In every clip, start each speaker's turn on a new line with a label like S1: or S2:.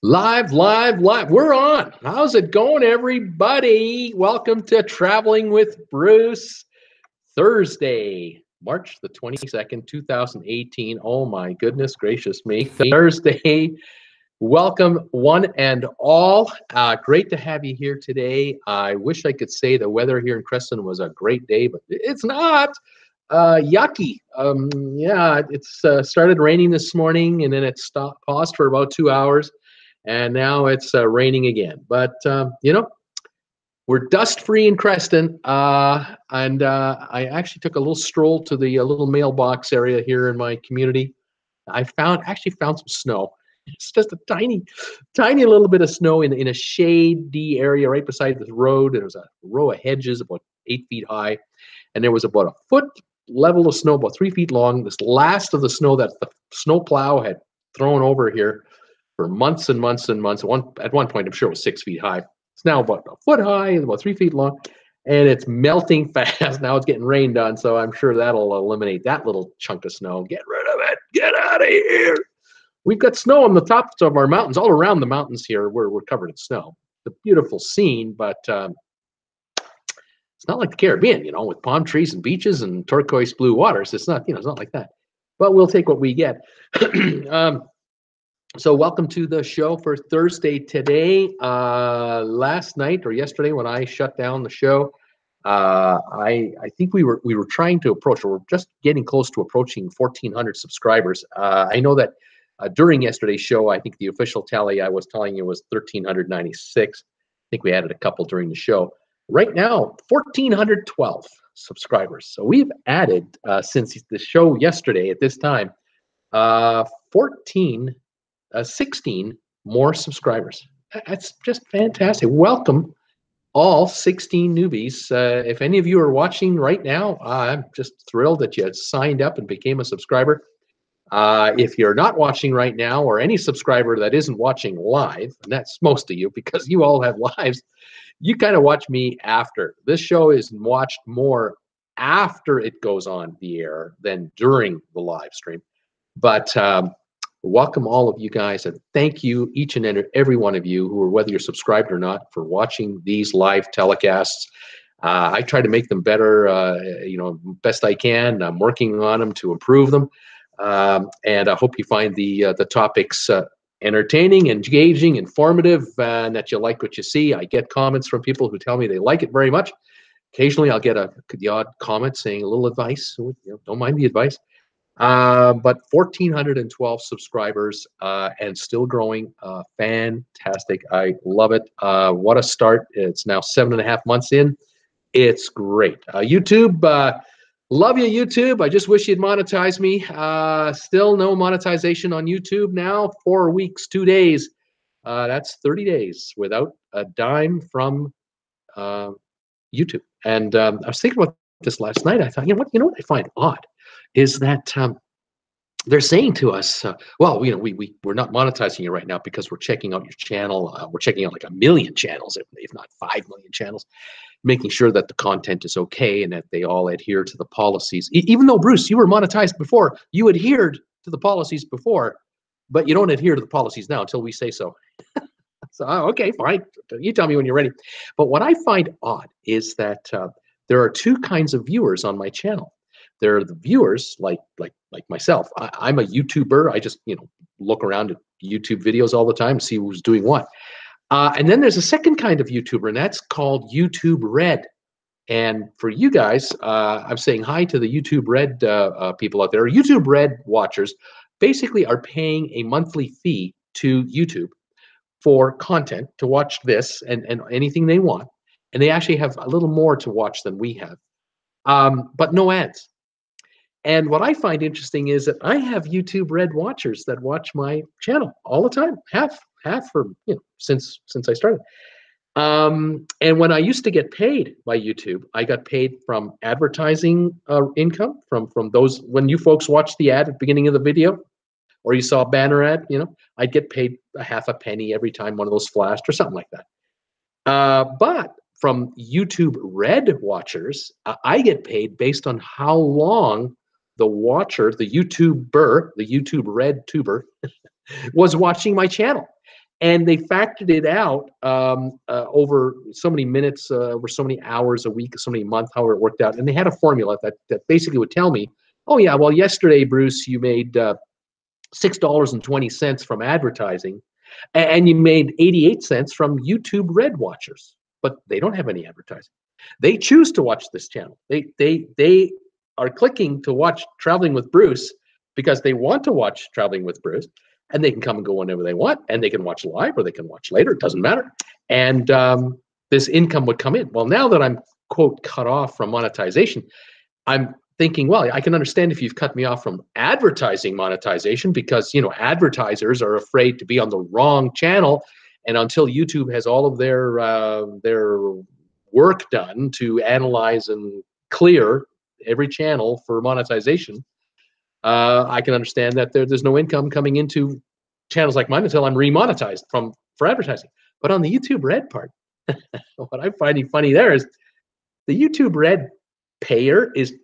S1: Live, live, live. We're on. How's it going, everybody? Welcome to Traveling with Bruce. Thursday, March the 22nd, 2018. Oh, my goodness gracious me. Thursday. Welcome, one and all. Great to have you here today. I wish I could say the weather here in Creston was a great day, but it's not. Yucky. Yeah, it's started raining this morning, and then it stopped, paused for about 2 hours, and now it's raining again. But we're dust free in Creston, and I actually took a little stroll to the little mailbox area here in my community. I actually found some snow. It's just a tiny, tiny little bit of snow in a shady area right beside the road. There was a row of hedges about 8 feet high, and there was about a foot level of snow, about 3 feet long. This last of the snow that the snow plow had thrown over here for months and months and months. At one point, I'm sure it was 6 feet high. It's now about a foot high and about 3 feet long, and it's melting fast. Now it's getting rained on, so I'm sure that'll eliminate that little chunk of snow. Get rid of it. Get out of here. We've got snow on the tops of our mountains, all around the mountains here. We're covered in snow. It's a beautiful scene, but it's not like the Caribbean, with palm trees and beaches and turquoise blue waters. It's not, it's not like that. But we'll take what we get. So welcome to the show for Thursday today. Last night or yesterday when I shut down the show, I think we were trying to approach, or we're just getting close to approaching 1,400 subscribers. I know that during yesterday's show, I think the official tally I was telling you was 1,396. I think we added a couple during the show. Right now, 1,412 subscribers. So we've added since the show yesterday at this time, 16 more subscribers. That's just fantastic. Welcome, all 16 newbies. If any of you are watching right now, I'm just thrilled that you signed up and became a subscriber. If you're not watching right now, or any subscriber that isn't watching live, and that's most of you because you all have lives, you kind of watch me after. This show is watched more after it goes on the air than during the live stream. But welcome all of you guys, and thank you, each and every one of you, who are, whether you're subscribed or not, for watching these live telecasts. I try to make them better, best I can. I'm working on them to improve them, and I hope you find the topics entertaining, engaging, informative, and that you like what you see. I get comments from people who tell me they like it very much. Occasionally, I'll get the odd comment saying a little advice. So, don't mind the advice. But 1,412 subscribers and still growing. Fantastic. I love it. What a start. It's now 7.5 months in. It's great. YouTube, love you, YouTube. I just wish you'd monetize me. Still no monetization on YouTube now. 4 weeks, 2 days. That's 30 days without a dime from YouTube. And I was thinking about this last night. I thought, what I find odd is that they're saying to us, well, we're not monetizing you right now because we're checking out your channel. We're checking out like 1 million channels, if not 5 million channels, making sure that the content is okay and that they all adhere to the policies. Even though, Bruce, you were monetized before, you adhered to the policies before, but you don't adhere to the policies now until we say so. So, okay, fine. You tell me when you're ready. But what I find odd is that there are two kinds of viewers on my channel. There are the viewers like myself. I'm a YouTuber. I just look around at YouTube videos all the time, see who's doing what. And then there's a second kind of YouTuber, and that's called YouTube Red. And for you guys, I'm saying hi to the YouTube Red people out there. YouTube Red watchers basically are paying a monthly fee to YouTube for content, to watch this and anything they want. And they actually have a little more to watch than we have, but no ads. And what I find interesting is that I have YouTube Red watchers that watch my channel all the time, half for since I started. And when I used to get paid by YouTube, I got paid from advertising income from those, when you folks watched the ad at the beginning of the video, or you saw a banner ad, I'd get paid a half a penny every time one of those flashed or something like that. But from YouTube Red watchers, I get paid based on how long the watcher, the YouTuber, the YouTube Red tuber, was watching my channel. And they factored it out over so many minutes, over so many hours a week, so many months, however it worked out. And they had a formula that basically would tell me, oh yeah, well, yesterday, Bruce, you made $6.20 from advertising, and you made 88 cents from YouTube Red watchers. But they don't have any advertising. They choose to watch this channel. They are clicking to watch Traveling with Bruce because they want to watch Traveling with Bruce. And they can come and go whenever they want, and they can watch live or they can watch later. It doesn't matter. And this income would come in. Well, now that I'm, quote, cut off from monetization, I'm thinking, well, I can understand if you've cut me off from advertising monetization because, you know, advertisers are afraid to be on the wrong channel. And until YouTube has all of their work done to analyze and clear every channel for monetization, I can understand that there's no income coming into channels like mine until I'm remonetized for advertising. But on the YouTube Red part, what I'm finding funny there is the YouTube Red payer is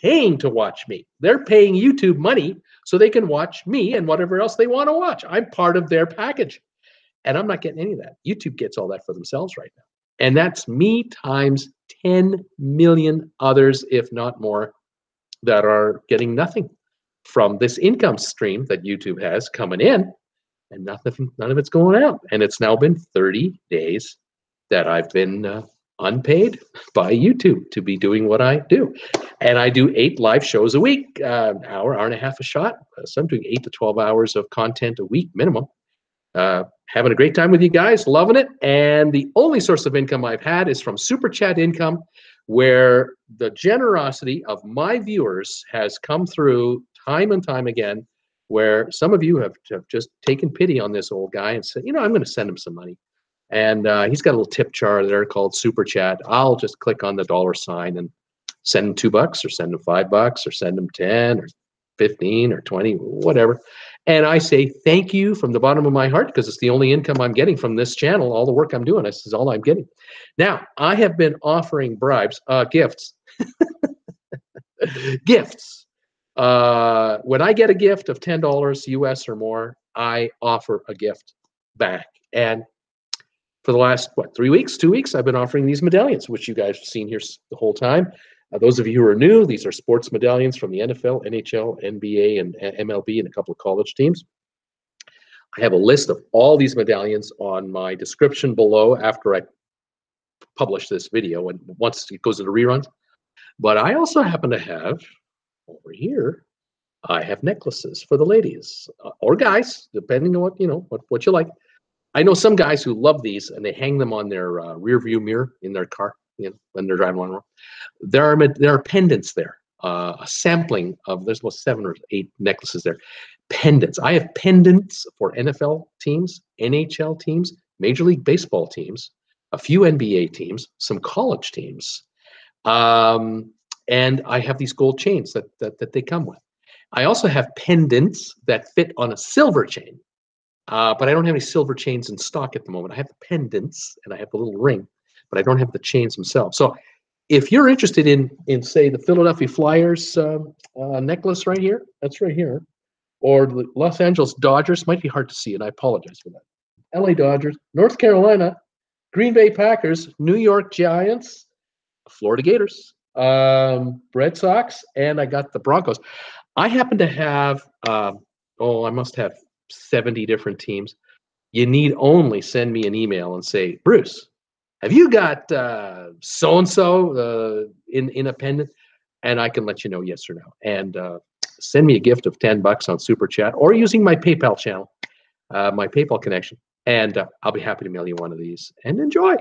S1: paying to watch me. They're paying YouTube money so they can watch me and whatever else they want to watch. I'm part of their package. And I'm not getting any of that. YouTube gets all that for themselves right now. And that's me times 10 million others, if not more, that are getting nothing from this income stream that YouTube has coming in, and none of it's going out. And it's now been 30 days that I've been unpaid by YouTube to be doing what I do. And I do 8 live shows a week, hour and a half a shot. So I'm doing 8 to 12 hours of content a week minimum. Having a great time with you guys, loving it. And the only source of income I've had is from Super Chat income, where the generosity of my viewers has come through time and time again, where some of you have just taken pity on this old guy and said, you know, I'm going to send him some money. And he's got a little tip jar there called Super Chat. I'll just click on the $ and send him $2 or send him $5 or send him 10 or 15 or 20, whatever. And I say thank you from the bottom of my heart, because it's the only income I'm getting from this channel. All the work I'm doing, this is all I'm getting. Now, I have been offering bribes, gifts, gifts. When I get a gift of $10 US or more, I offer a gift back. And for the last, 2 weeks, I've been offering these medallions, which you guys have seen here the whole time. Those of you who are new, these are sports medallions from the NFL, NHL, NBA, and MLB, and a couple of college teams. I have a list of all these medallions on my description below after I publish this video and once it goes into reruns. But I also happen to have, over here, I have necklaces for the ladies or guys, depending on what you like. I know some guys who love these and they hang them on their rear view mirror in their car, when they're driving around. There are pendants there, a sampling of, there's about 7 or 8 necklaces there. Pendants. I have pendants for NFL teams, NHL teams, Major League Baseball teams, a few NBA teams, some college teams, and I have these gold chains that they come with. I also have pendants that fit on a silver chain, but I don't have any silver chains in stock at the moment. I have the pendants and I have the little ring, but I don't have the chains themselves. So if you're interested in say, the Philadelphia Flyers necklace right here, that's right here, or the Los Angeles Dodgers, might be hard to see, and I apologize for that. LA Dodgers, North Carolina, Green Bay Packers, New York Giants, Florida Gators, Red Sox, and I got the Broncos. I happen to have, I must have 70 different teams. You need only send me an email and say, Bruce, have you got so-and-so in a pendant? And I can let you know yes or no. And send me a gift of $10 on Super Chat or using my PayPal channel, my PayPal connection. And I'll be happy to mail you one of these and enjoy.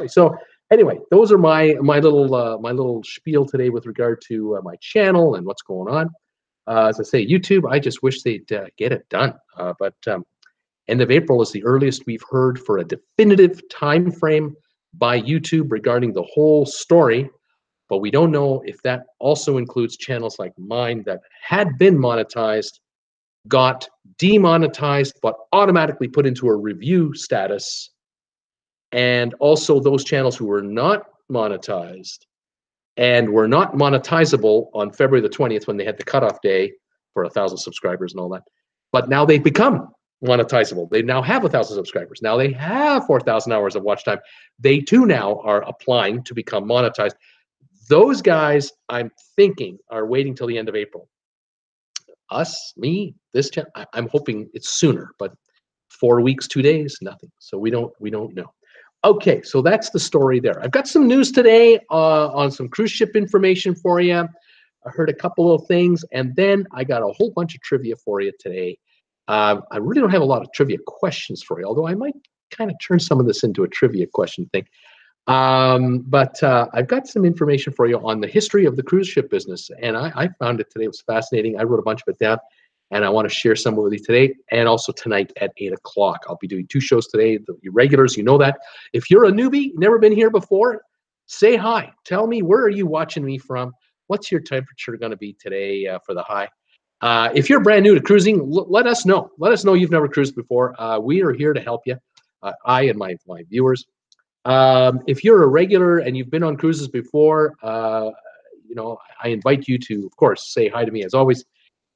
S1: So anyway, those are my little spiel today with regard to my channel and what's going on. As I say, YouTube, I just wish they'd get it done. But end of April is the earliest we've heard for a definitive time frame by YouTube regarding the whole story. But we don't know if that also includes channels like mine that had been monetized, got demonetized, but automatically put into a review status, and also those channels who were not monetized and were not monetizable on February the 20th when they had the cutoff day for 1,000 subscribers and all that. But now they've become monetizable. They now have 1,000 subscribers. Now they have 4,000 hours of watch time. They too now are applying to become monetized. Those guys, I'm thinking, are waiting till the end of April. Us, me, this channel, I'm hoping it's sooner, but 4 weeks, 2 days, nothing. So we don't know. Okay, so that's the story there. I've got some news today on some cruise ship information for you. I heard a couple of things, and then I got a whole bunch of trivia for you today. I really don't have a lot of trivia questions for you, although I might kind of turn some of this into a trivia question thing. But I've got some information for you on the history of the cruise ship business, and I found it today. It was fascinating. I wrote a bunch of it down, and I want to share some with you today and also tonight at 8 o'clock. I'll be doing 2 shows today. The regulars, you know that. If you're a newbie, never been here before, say hi. Tell me, where are you watching me from? What's your temperature going to be today for the high? If you're brand new to cruising, let us know. Let us know you've never cruised before. We are here to help you, I and my viewers. If you're a regular and you've been on cruises before, you know, I invite you to, of course, say hi to me as always,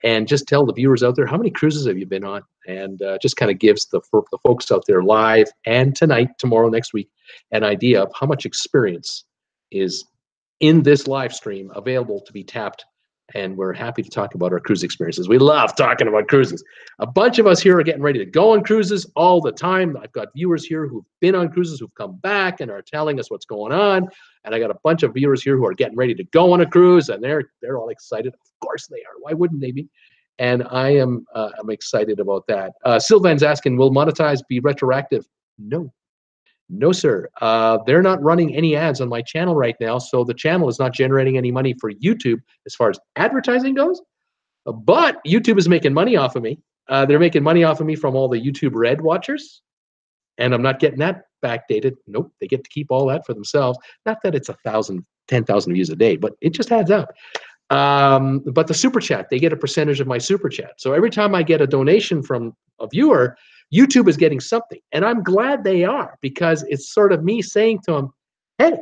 S1: and just tell the viewers out there, how many cruises have you been on? And just kind of gives the folks out there live and tonight, tomorrow, next week, an idea of how much experience is in this live stream available to be tapped. And we're happy to talk about our cruise experiences. We love talking about cruises. A bunch of us here are getting ready to go on cruises all the time. I've got viewers here who've been on cruises, who've come back and are telling us what's going on. And I got a bunch of viewers here who are getting ready to go on a cruise, and they're all excited. Of course they are. Why wouldn't they be? And I am I'm excited about that. Sylvan's asking, will monetize be retroactive? No. No, sir. They're not running any ads on my channel right now, so the channel is not generating any money for YouTube as far as advertising goes. But YouTube is making money off of me. They're making money off of me from all the YouTube Red watchers, and I'm not getting that backdated. Nope, they get to keep all that for themselves. Not that it's 1,000, 10,000 views a day, but it just adds up. But the super chat, they get a percentage of my super chat. So every time I get a donation from a viewer, YouTube is getting something, and I'm glad they are, because it's sort of me saying to them, hey,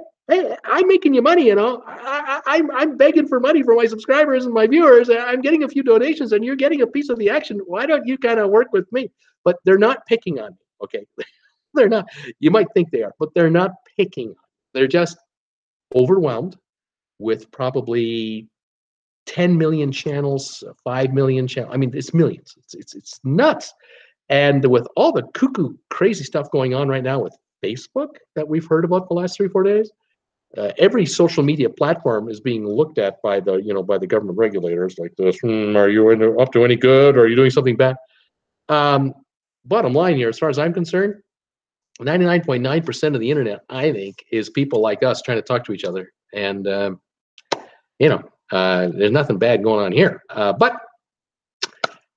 S1: I'm making you money, you know. I'm begging for money for my subscribers and my viewers. I'm getting a few donations, and you're getting a piece of the action. Why don't you kind of work with me? But they're not picking on me, okay? They're not. You might think they are, but they're not picking on me. They're just overwhelmed with probably 10 million channels, 5 million channels. I mean, it's millions. It's nuts. And with all the cuckoo crazy stuff going on right now with Facebook that we've heard about the last 3-4 days, every social media platform is being looked at by the by the government regulators like this. Are you up to any good? Or are you doing something bad? Bottom line here, as far as I'm concerned, 99.9% of the internet, I think, is people like us trying to talk to each other. And there's nothing bad going on here. But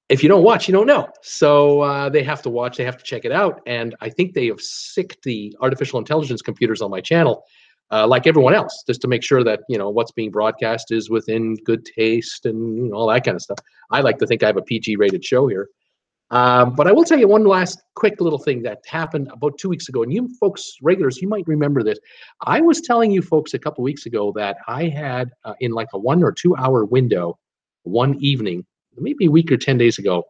S1: if you don't watch, you don't know. So they have to watch, they have to check it out. And I think they have sicked the artificial intelligence computers on my channel, like everyone else, just to make sure that, what's being broadcast is within good taste and all that kind of stuff. I like to think I have a PG rated show here. But I will tell you one last quick little thing that happened about 2 weeks ago. And you folks, regulars, you might remember this. I was telling you folks a couple weeks ago that I had in like a 1 or 2 hour window, one evening, maybe a week or 10 days ago,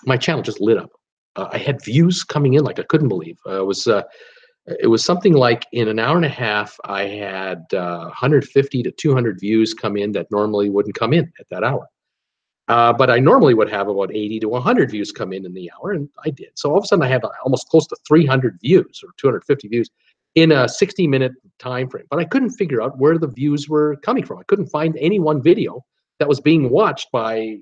S1: my channel just lit up. I had views coming in like I couldn't believe. It was something like in an hour and a half, I had 150 to 200 views come in that normally wouldn't come in at that hour. But I normally would have about 80 to 100 views come in the hour, and I did. So all of a sudden, I had almost close to 300 views or 250 views in a 60-minute time frame. But I couldn't figure out where the views were coming from. I couldn't find any one video that was being watched by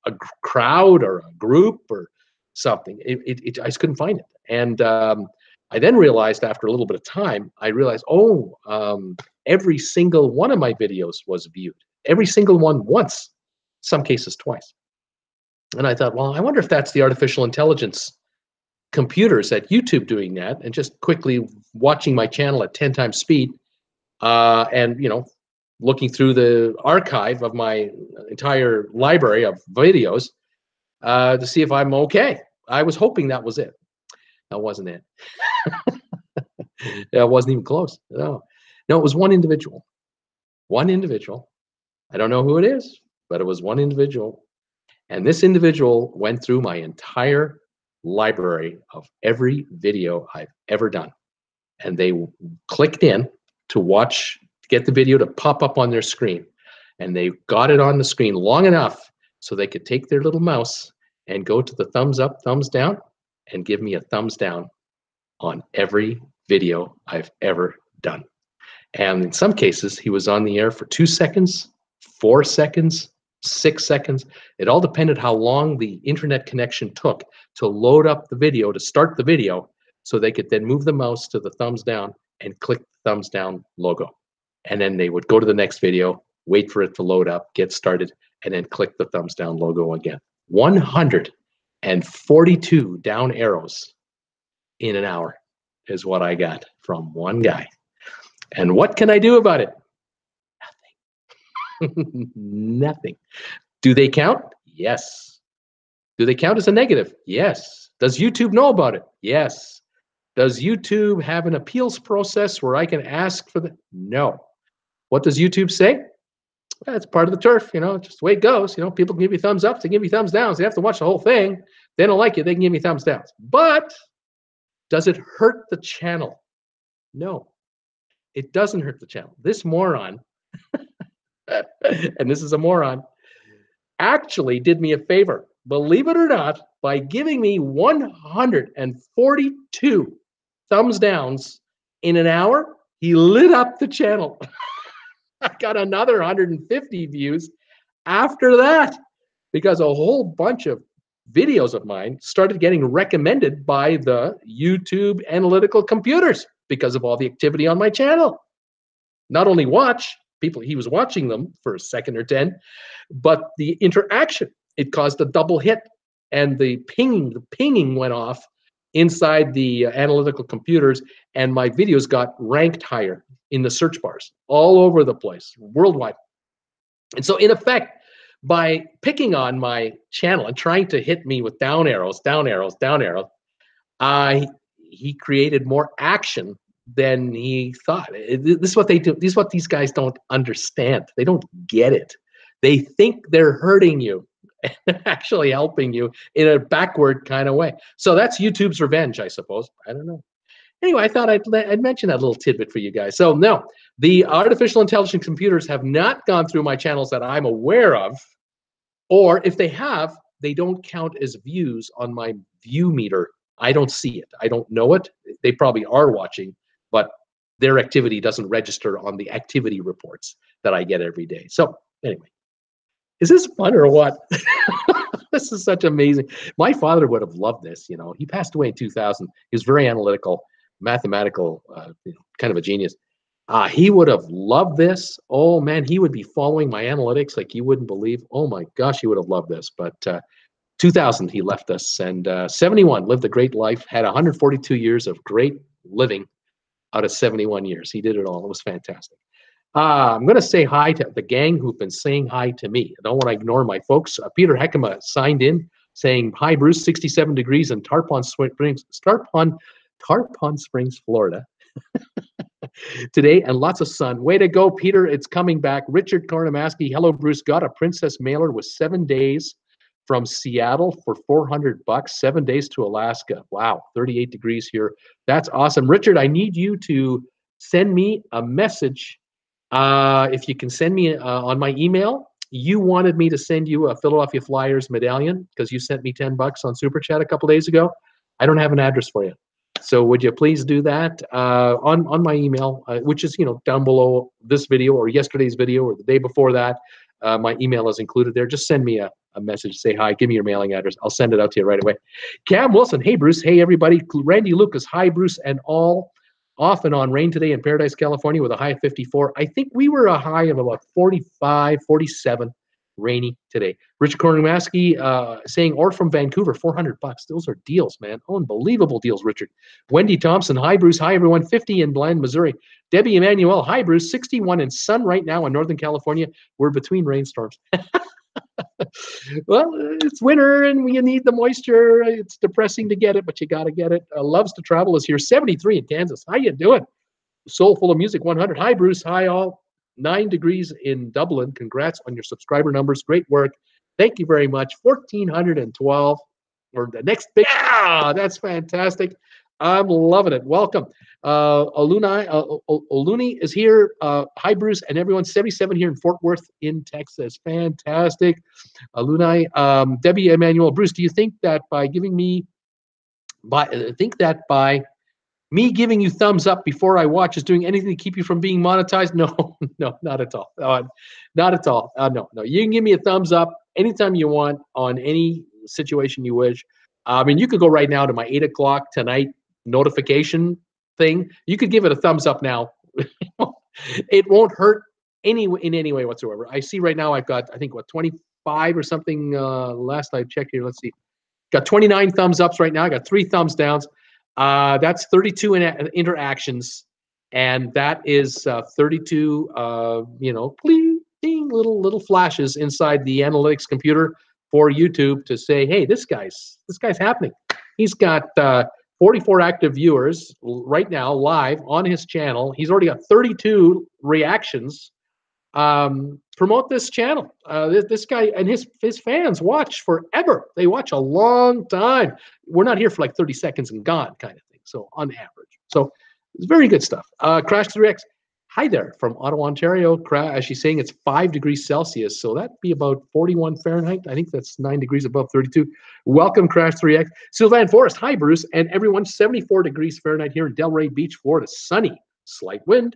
S1: a crowd or a group or something. I just couldn't find it. And I then realized after a little bit of time, every single one of my videos was viewed. Every single one once, some cases twice. And I thought, well, I wonder if that's the artificial intelligence computers at YouTube doing that and just quickly watching my channel at 10 times speed and, looking through the archive of my entire library of videos to see if I'm okay. I was hoping that was it. That wasn't it. It wasn't even close. No, it was one individual. One individual. I don't know who it is, but it was one individual. And this individual went through my entire library of every video I've ever done. And they clicked in to watch, get the video to pop up on their screen. And they got it on the screen long enough so they could take their little mouse and go to the thumbs up, thumbs down, and give me a thumbs down on every video I've ever done. And in some cases, he was on the air for 2 seconds, 4 seconds, 6 seconds. It all depended how long the internet connection took to load up the video, to start the video, so they could then move the mouse to the thumbs down and click the thumbs down logo. And then they would go to the next video, wait for it to load up, get started, and then click the thumbs down logo again. 142 down arrows in an hour is what I got from one guy. And what can I do about it? Nothing. Nothing. Do they count? Yes. Do they count as a negative? Yes. Does YouTube know about it? Yes. Does YouTube have an appeals process where I can ask for the? No. What does YouTube say? Well, it's part of the turf, just the way it goes. People can give you thumbs ups, they give you thumbs downs. They have to watch the whole thing. They don't like it, they can give you thumbs downs. But does it hurt the channel? No, it doesn't hurt the channel. This moron, and this is a moron, actually did me a favor, believe it or not, by giving me 142 thumbs downs in an hour. He lit up the channel. I got another 150 views after that because a whole bunch of videos of mine started getting recommended by the YouTube analytical computers because of all the activity on my channel. Not only he was watching them for a second or 10, but the interaction, it caused a double hit, and the pinging went off inside the analytical computers, and my videos got ranked higher in the search bars all over the place, worldwide. And so in effect, by picking on my channel and trying to hit me with down arrows, he created more action than he thought. This is what they do. This is what these guys don't understand. They don't get it. They think they're hurting you and actually helping you in a backward kind of way. So that's YouTube's revenge, I suppose. I don't know. Anyway, I thought I'd mention that little tidbit for you guys. So no, the artificial intelligence computers have not gone through my channels that I'm aware of, or if they have, they don't count as views on my view meter. I don't see it. I don't know it. They probably are watching, but their activity doesn't register on the activity reports that I get every day. So anyway, is this fun or what? This is such amazing. My father would have loved this. He passed away in 2000. He was very analytical, mathematical, kind of a genius. He would have loved this. Oh man, he would be following my analytics like you wouldn't believe. Oh my gosh, he would have loved this. But 2000, he left us, and 71, lived a great life, had 142 years of great living out of 71 years. He did it all. It was fantastic. I'm going to say hi to the gang who've been saying hi to me. I don't want to ignore my folks. Peter Heckema signed in saying, hi, Bruce, 67 degrees in Tarpon Springs, Florida. Today, and lots of sun. Way to go, Peter. It's coming back. Richard Kornamaski, hello, Bruce. Got a princess mailer with 7 days from Seattle for $400, 7 days to Alaska. Wow, 38 degrees here. That's awesome. Richard, I need you to send me a message. If you can send me on my email. You wanted me to send you a Philadelphia Flyers medallion because you sent me $10 on Super Chat a couple days ago. I don't have an address for you. So would you please do that on my email, which is down below this video or yesterday's video or the day before that. My email is included there. Just send me a message, say hi, give me your mailing address. I'll send it out to you right away. Cam Wilson, hey Bruce, hey everybody. Randy Lucas, hi Bruce and all. Off and on rain today in Paradise, California with a high of 54. I think we were a high of about 45, 47. Rainy today. Rich Kornamaski saying, or from Vancouver, $400. Those are deals, man. Unbelievable deals, Richard. Wendy Thompson, hi, Bruce. Hi, everyone. 50 in Bland, Missouri. Debbie Emanuel, hi, Bruce. 61 in sun right now in Northern California. We're between rainstorms. Well, it's winter and you need the moisture. It's depressing to get it, but you got to get it. Loves to Travel is here. 73 in Kansas. How you doing? Soul Full of Music, 100. Hi, Bruce. Hi, all. 9 degrees in Dublin. Congrats on your subscriber numbers. Great work. Thank you very much. 1,412. or the next big. Yeah, that's fantastic. I'm loving it. Welcome. Oluni is here. Hi, Bruce, and everyone. 77 here in Fort Worth in Texas. Fantastic. Oluni, Debbie Emanuel. Bruce, do you think that by giving me, by me giving you thumbs up before I watch is doing anything to keep you from being monetized? No, no, not at all. Not at all. No. You can give me a thumbs up anytime you want on any situation you wish. I mean, you could go right now to my 8 o'clock tonight notification thing. You could give it a thumbs up now. It won't hurt in any way whatsoever. I see right now I've got, I think, 25 or something. Last I checked here, let's see. Got 29 thumbs ups right now. I got 3 thumbs downs. That's 32 interactions, and that is 32, bling, ding, little flashes inside the analytics computer for YouTube to say, hey, this guy's happening. He's got 44 active viewers right now live on his channel. He's already got 32 reactions. Promote this channel. This guy and his fans watch forever. They watch a long time. We're not here for like 30 seconds and gone kind of thing. So on average. So it's very good stuff. Crash 3X. Hi there from Ottawa, Ontario. She's saying it's 5 degrees Celsius. So that'd be about 41 Fahrenheit. I think that's 9 degrees above 32. Welcome, Crash 3X. Sylvan Forest. Hi, Bruce. And everyone, 74 degrees Fahrenheit here in Delray Beach, Florida. Sunny. Slight wind.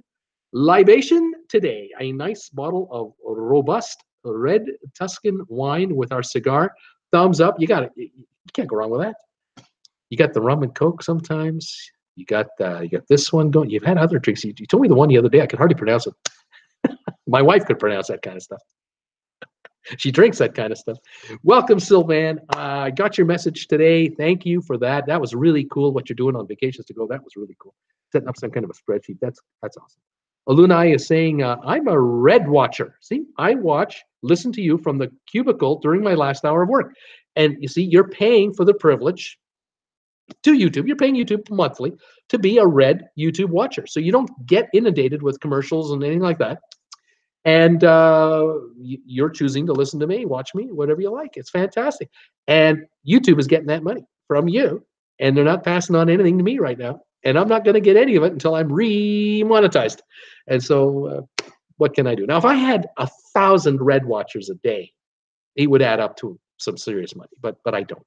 S1: Libation today, a nice bottle of robust red Tuscan wine with our cigar. Thumbs up. You got it. You can't go wrong with that. You got the rum and Coke sometimes. You got this one going. You've had other drinks. You told me the one the other day. I could hardly pronounce it. My wife could pronounce that kind of stuff. She drinks that kind of stuff. Welcome, Sylvan. I got your message today. Thank you for that. That was really cool what you're doing on Vacations to Go. That was really cool. Setting up some kind of a spreadsheet. That's awesome. Alunai is saying, I'm a red watcher. See, I listen to you from the cubicle during my last hour of work. And you see, you're paying for the privilege to YouTube. You're paying YouTube monthly to be a red YouTube watcher. So you don't get inundated with commercials and anything like that. And you're choosing to listen to me, watch me, whatever you like. It's fantastic. And YouTube is getting that money from you. And they're not passing on anything to me right now. And I'm not going to get any of it until I'm re-monetized. And so what can I do? Now, if I had 1,000 red watchers a day, it would add up to some serious money. But I don't.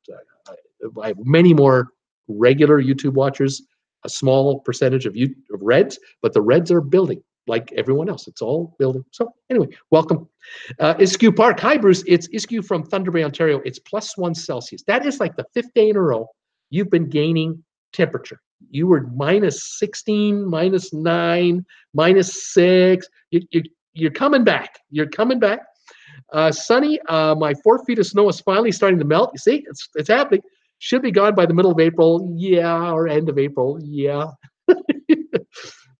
S1: I have many more regular YouTube watchers, a small percentage of reds, but the reds are building like everyone else. It's all building. So anyway, welcome. Iskew Park. Hi, Bruce. It's Iskew from Thunder Bay, Ontario. It's +1 Celsius. That is like the 5th day in a row you've been gaining temperature. You were -16, -9, -6. You're coming back. You're coming back. Sunny, my 4 feet of snow is finally starting to melt. You see, it's happening. Should be gone by the middle of April. Yeah, or end of April. Yeah.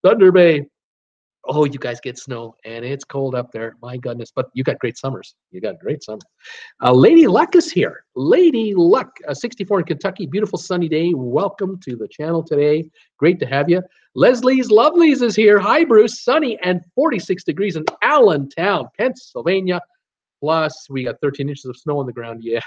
S1: Thunder Bay. Oh, you guys get snow, and it's cold up there. My goodness. But you got great summers. You got great summers. Lady Luck is here. Lady Luck, 64 in Kentucky. Beautiful sunny day. Welcome to the channel today. Great to have you. Leslie's Lovelies is here. Hi, Bruce. Sunny and 46 degrees in Allentown, Pennsylvania. Plus, we got 13 inches of snow on the ground. Yeah.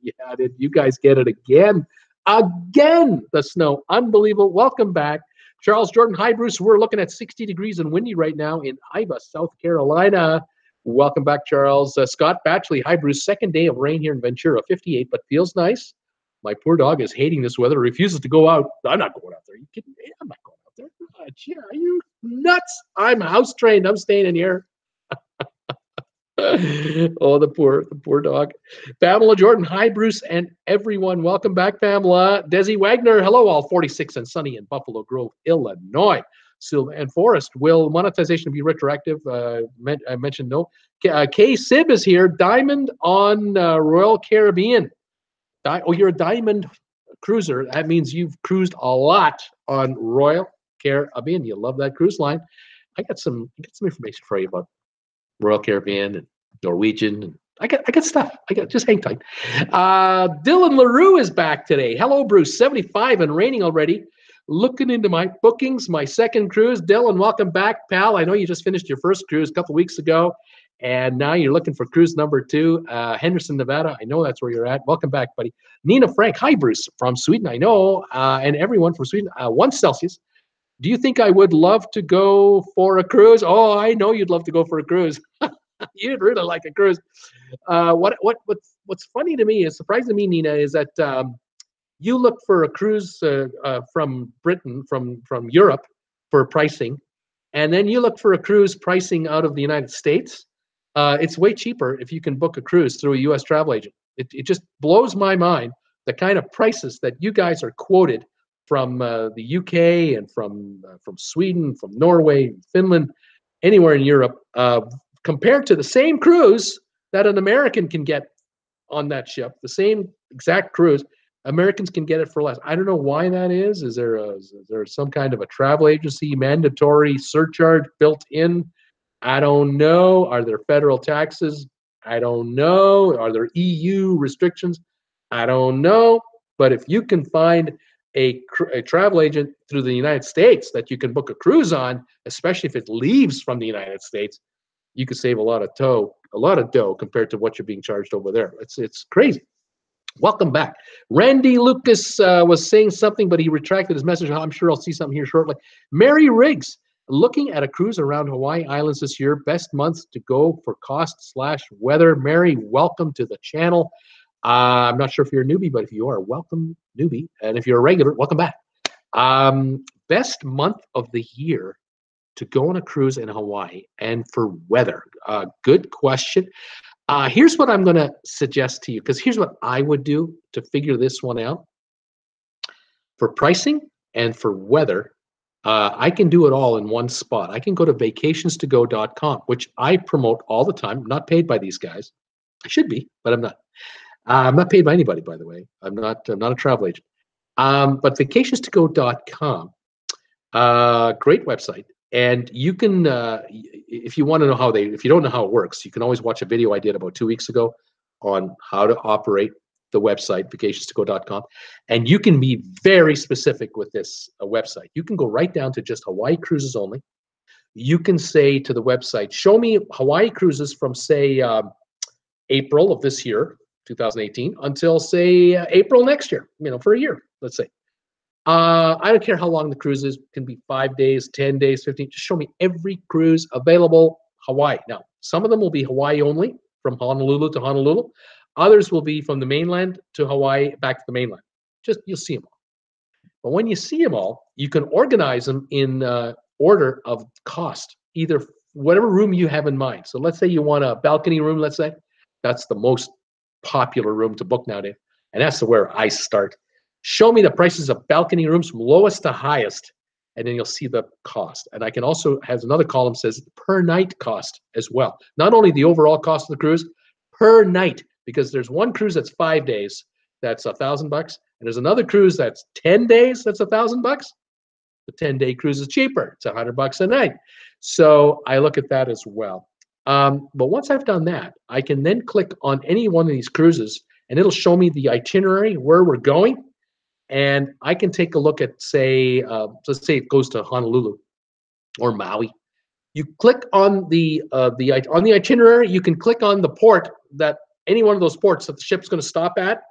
S1: Yeah, did you guys get it again? Again, the snow. Unbelievable. Welcome back. Charles Jordan, hi, Bruce. We're looking at 60 degrees and windy right now in Iva, South Carolina. Welcome back, Charles. Scott Batchley, hi, Bruce. 2nd day of rain here in Ventura, 58, but feels nice. My poor dog is hating this weather, refuses to go out. I'm not going out there. Are you kidding me? I'm not going out there. Gee, are you nuts? I'm house trained. I'm staying in here. Oh, the poor dog. Pamela Jordan, hi, Bruce, and everyone. Welcome back, Pamela. Desi Wagner, hello, all. 46 and sunny in Buffalo Grove, Illinois. Sylvan Forest, will monetization be retroactive? I mentioned no. Kay Sib is here. Diamond on Royal Caribbean. Oh, you're a Diamond cruiser. That means you've cruised a lot on Royal Caribbean. You love that cruise line. I got some information for you about Royal Caribbean and Norwegian. And I got stuff. Just hang tight. Dylan LaRue is back today. Hello, Bruce. 75 and raining already. Looking into my bookings, my 2nd cruise. Dylan, welcome back, pal. I know you just finished your 1st cruise a couple weeks ago. And now you're looking for cruise number 2, Henderson, Nevada. I know that's where you're at. Welcome back, buddy. Nina Frank, hi, Bruce, from Sweden. I know, and everyone from Sweden. 1 Celsius. Do you think I would love to go for a cruise? Oh, I know you'd love to go for a cruise. You'd really like a cruise. What's funny to me, is surprising to me, Nina, is that you look for a cruise from Britain, from Europe, for pricing, and then you look for a cruise pricing out of the United States. It's way cheaper if you can book a cruise through a U.S. travel agent. It just blows my mind, the kind of prices that you guys are quoted from the UK and from Sweden, from Norway, Finland, anywhere in Europe, compared to the same cruise that an American can get on that ship, the same exact cruise. Americans can get it for less. I don't know why that is. Is there some kind of a travel agency mandatory surcharge built in? I don't know. Are there federal taxes? I don't know. Are there EU restrictions? I don't know. But if you can find a travel agent through the United States that you can book a cruise on, especially if it leaves from the United States, you could save a lot of dough compared to what you're being charged over there. It's crazy. Welcome back. Randy Lucas was saying something, but he retracted his message. I'm sure I'll see something here shortly. Mary Riggs, looking at a cruise around Hawaii Islands this year. Best months to go for cost/weather. Mary, welcome to the channel. I'm not sure if you're a newbie, but if you are, welcome, newbie. And if you're a regular, welcome back. Best month of the year to go on a cruise in Hawaii and for weather. Good question. Here's what I'm going to suggest to you, because here's what I would do to figure this one out. For pricing and for weather, I can do it all in one spot. I can go to vacationstogo.com, which I promote all the time. I'm not paid by these guys. I should be, but I'm not. I'm not paid by anybody, by the way. I'm not a travel agent. But vacationstogo.com, great website. And you can, if you want to know if you don't know how it works, you can always watch a video I did about 2 weeks ago on how to operate the website, vacationstogo.com. And you can be very specific with this website. You can go right down to just Hawaii cruises only. You can say to the website, show me Hawaii cruises from, say, April of this year, 2018, until, say, April next year, for a year, let's say. I don't care how long the cruise is. It can be 5 days, 10 days, 15. Just show me every cruise available Hawaii. Now, some of them will be Hawaii only, from Honolulu to Honolulu. Others will be from the mainland to Hawaii, back to the mainland. You'll see them all. But when you see them all, you can organize them in order of cost, either whatever room you have in mind. So let's say you want a balcony room, let's say. That's the most popular room to book nowadays. And that's where I start. Show me the prices of balcony rooms from lowest to highest, and then you'll see the cost. And I can also, has another column says per night cost as well. Not only the overall cost of the cruise, per night, because there's one cruise that's 5 days, that's $1,000, and there's another cruise that's 10 days, that's $1,000. The 10-day cruise is cheaper; it's $100 a night. So I look at that as well. But once I've done that, I can then click on any one of these cruises, and it'll show me the itinerary, where we're going. And I can take a look at, say, let's say it goes to Honolulu or Maui. You click on the itinerary. You can click on the port, that any one of those ports that the ship's going to stop at,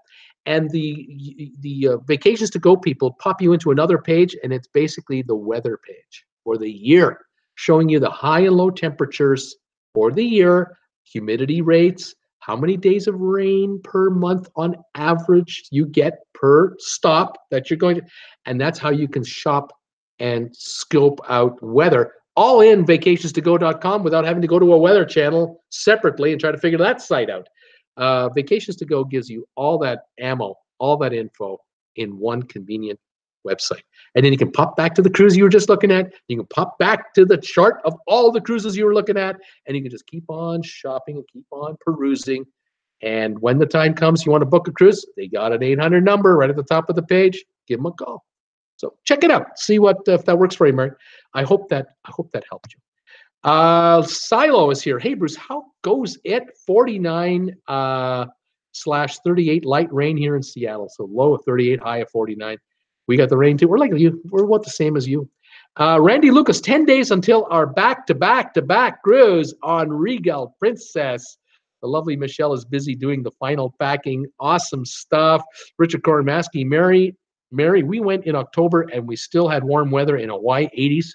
S1: and the Vacations to Go people pop you into another page, and it's basically the weather page for the year, showing you the high and low temperatures for the year, humidity rates, how many days of rain per month on average you get per stop that you're going to, and that's how you can shop and scope out weather, all in vacationstogo.com without having to go to a weather channel separately and try to figure that site out. Vacations to Go gives you all that ammo, all that info in one convenient website. And then you can pop back to the cruise you were just looking at. You can pop back to the chart of all the cruises you were looking at, and you can just keep on shopping and keep on perusing. And when the time comes you want to book a cruise, they got an 800 number right at the top of the page. Give them a call. So check it out. See if that works for you, Mary. I hope that helped you. Silo is here. Hey, Bruce, how goes it? 49/38 light rain here in Seattle. So low of 38, high of 49. We got the rain too. We're like you. We're about the same as you. Randy Lucas, 10 days until our back-to-back-to-back cruise on Regal Princess. The lovely Michelle is busy doing the final packing. Awesome stuff. Richard Koromaski, Mary, we went in October and we still had warm weather in Hawaii, 80s.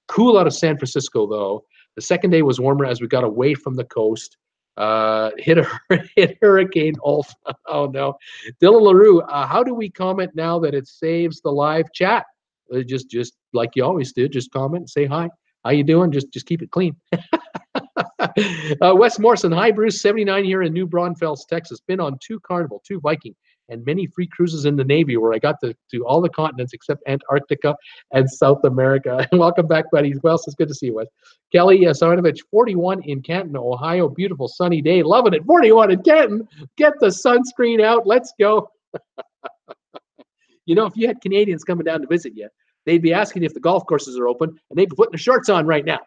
S1: Cool out of San Francisco, though. The second day was warmer as we got away from the coast. Hit Hurricane Ulf. Oh, no. Dylan LaRue, how do we comment now that it saves the live chat? Just like you always do, just comment and say hi. How you doing? Just keep it clean. Wes Morrison, hi Bruce, 79 here in New Braunfels, Texas. Been on 2 Carnival, 2 Viking, and many free cruises in the Navy where I got to do all the continents except Antarctica and South America. Welcome back, buddies. Well, it's good to see you, Wes. Kelly Sarnovich, 41 in Canton, Ohio. Beautiful sunny day. Loving it. 41 in Canton. Get the sunscreen out. Let's go. You know, if you had Canadians coming down to visit you, they'd be asking if the golf courses are open, and they'd be putting their shorts on right now.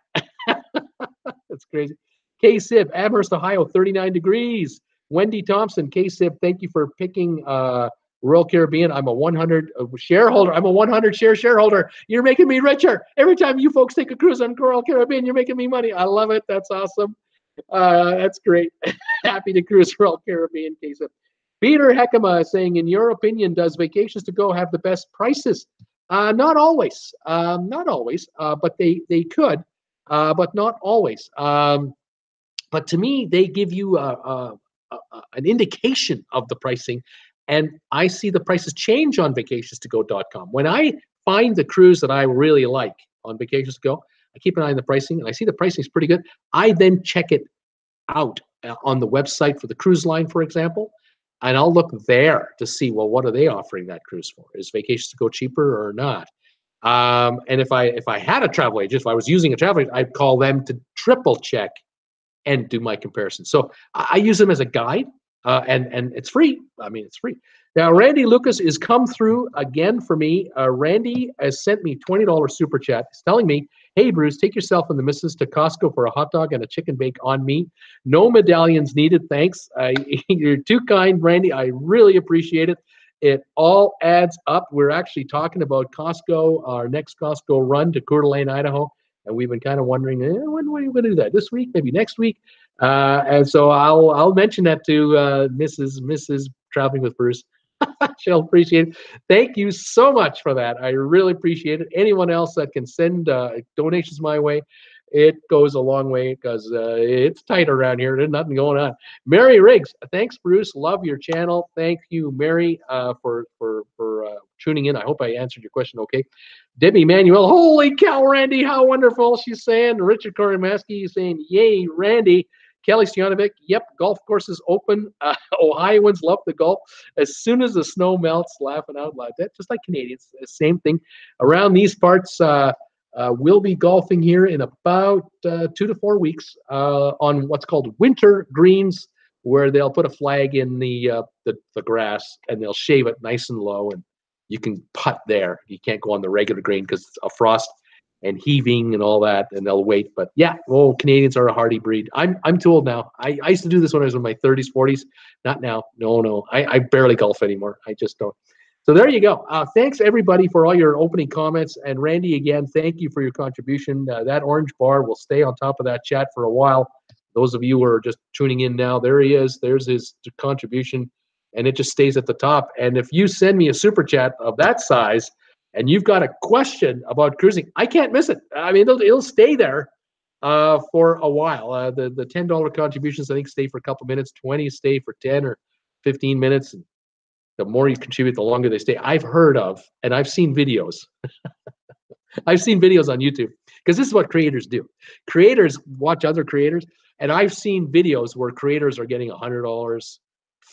S1: That's crazy. K-Sib, Amherst, Ohio, 39 degrees. Wendy Thompson, K-Sib, thank you for picking Royal Caribbean. I'm a 100 shareholder. I'm a 100 share shareholder. You're making me richer. Every time you folks take a cruise on Royal Caribbean, you're making me money. I love it. That's awesome. That's great. Happy to cruise Royal Caribbean, K-Sib. Peter Heckema saying, in your opinion, does Vacations to Go have the best prices? Not always. Not always, but they could, but not always. But to me, they give you an indication of the pricing, and I see the prices change on vacationstogo.com. When I find the cruise that I really like on Vacations to Go, I keep an eye on the pricing, and I see the pricing is pretty good. I then check it out on the website for the cruise line, for example. And I'll look there to see, well, what are they offering that cruise for? Is Vacations to Go cheaper or not? And if I had a travel agent, if I was using a travel agent, I'd call them to triple check and do my comparison. So I use them as a guide, and it's free. I mean, it's free. Now, Randy Lucas is come through again for me. Randy has sent me $20 super chat. He's telling me, hey, Bruce, take yourself and the missus to Costco for a hot dog and a chicken bake on me. No medallions needed, thanks. You're too kind, Randy. I really appreciate it. It all adds up. We're actually talking about Costco, our next Costco run to Coeur d'Alene, Idaho. And we've been kind of wondering, when are you going to do that? This week, maybe next week? And so I'll mention that to Mrs. Traveling with Bruce. She'll appreciate it. Thank you so much for that. I really appreciate it. Anyone else that can send donations my way, it goes a long way because it's tight around here. There's nothing going on. Mary Riggs, thanks, Bruce. Love your channel. Thank you, Mary, for tuning in. I hope I answered your question okay. Debbie Manuel, holy cow, Randy, how wonderful, she's saying. Richard Koromaski is saying, yay, Randy. Kelly Stojanovic, yep, golf courses open. Ohioans love the golf. As soon as the snow melts, laughing out loud. That's just like Canadians, same thing. Around these parts, we'll be golfing here in about 2 to 4 weeks on what's called winter greens, where they'll put a flag in the grass and they'll shave it nice and low, and you can putt there. You can't go on the regular green because it's a frost and heaving and all that, and they'll wait. But yeah, Canadians are a hardy breed. I'm too old now. I used to do this when I was in my 30s, 40s. Not now. No. I barely golf anymore. I just don't. So there you go. Thanks, everybody, for all your opening comments. And Randy, again, thank you for your contribution. That orange bar will stay on top of that chat for a while. Those of you who are just tuning in now, there he is. There's his contribution, and it just stays at the top. And if you send me a super chat of that size and you've got a question about cruising, I can't miss it. I mean, it'll stay there for a while. The $10 contributions, I think, stay for a couple minutes. 20 stay for 10 or 15 minutes. And the more you contribute, the longer they stay. I've heard of, and I've seen videos. I've seen videos on YouTube, because this is what creators do. Creators watch other creators, and I've seen videos where creators are getting $100,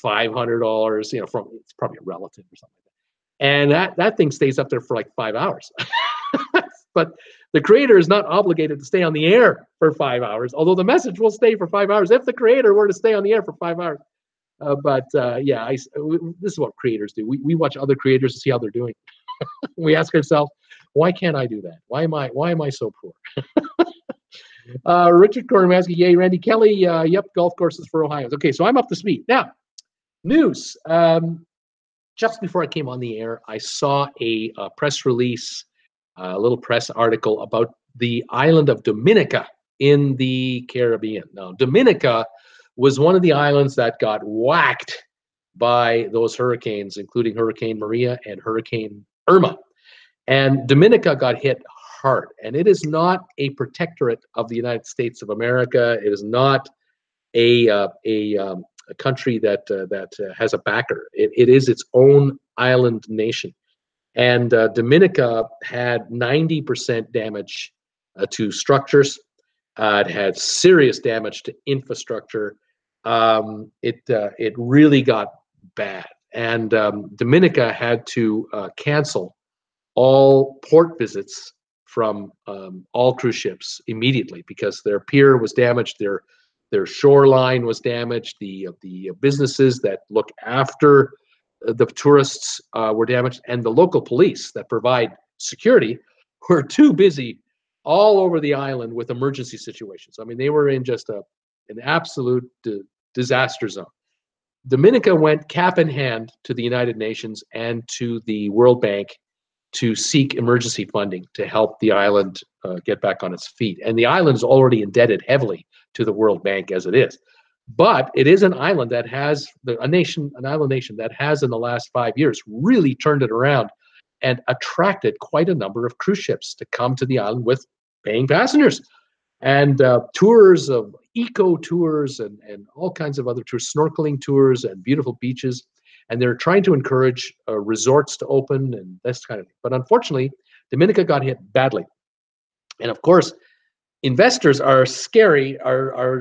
S1: $500, from, it's probably a relative or something like that. And that thing stays up there for like 5 hours. But the creator is not obligated to stay on the air for 5 hours, although the message will stay for 5 hours if the creator were to stay on the air for 5 hours. Yeah, this is what creators do. We watch other creators to see how they're doing. We ask ourselves, why can't I do that? Why am I so poor? Richard Koromaski, yay, Randy Kelly, yep, golf courses for Ohio. Okay, so I'm up to speed. Now, news. Just before I came on the air, I saw a press release a little press article about the island of Dominica in the Caribbean. Now, Dominica was one of the islands that got whacked by those hurricanes, including Hurricane Maria and Hurricane Irma. And Dominica got hit hard. And it is not a protectorate of the United States of America. It is not a country that has a backer. It is its own island nation. And Dominica had 90% damage to structures. It had serious damage to infrastructure. It really got bad. And Dominica had to cancel all port visits from all cruise ships immediately because their pier was damaged, their shoreline was damaged, the businesses that look after the tourists were damaged, and the local police that provide security were too busy all over the island with emergency situations. I mean, they were in just an absolute disaster zone. Dominica went cap in hand to the United Nations and to the World Bank to seek emergency funding to help the island get back on its feet. And the island is already indebted heavily to the World Bank as it is. But it is an island that has an island nation that has in the last 5 years really turned it around and attracted quite a number of cruise ships to come to the island with paying passengers. And tours of eco tours and all kinds of other tours, snorkeling tours and beautiful beaches. And they're trying to encourage resorts to open and this kind of thing. But unfortunately, Dominica got hit badly. And of course, investors are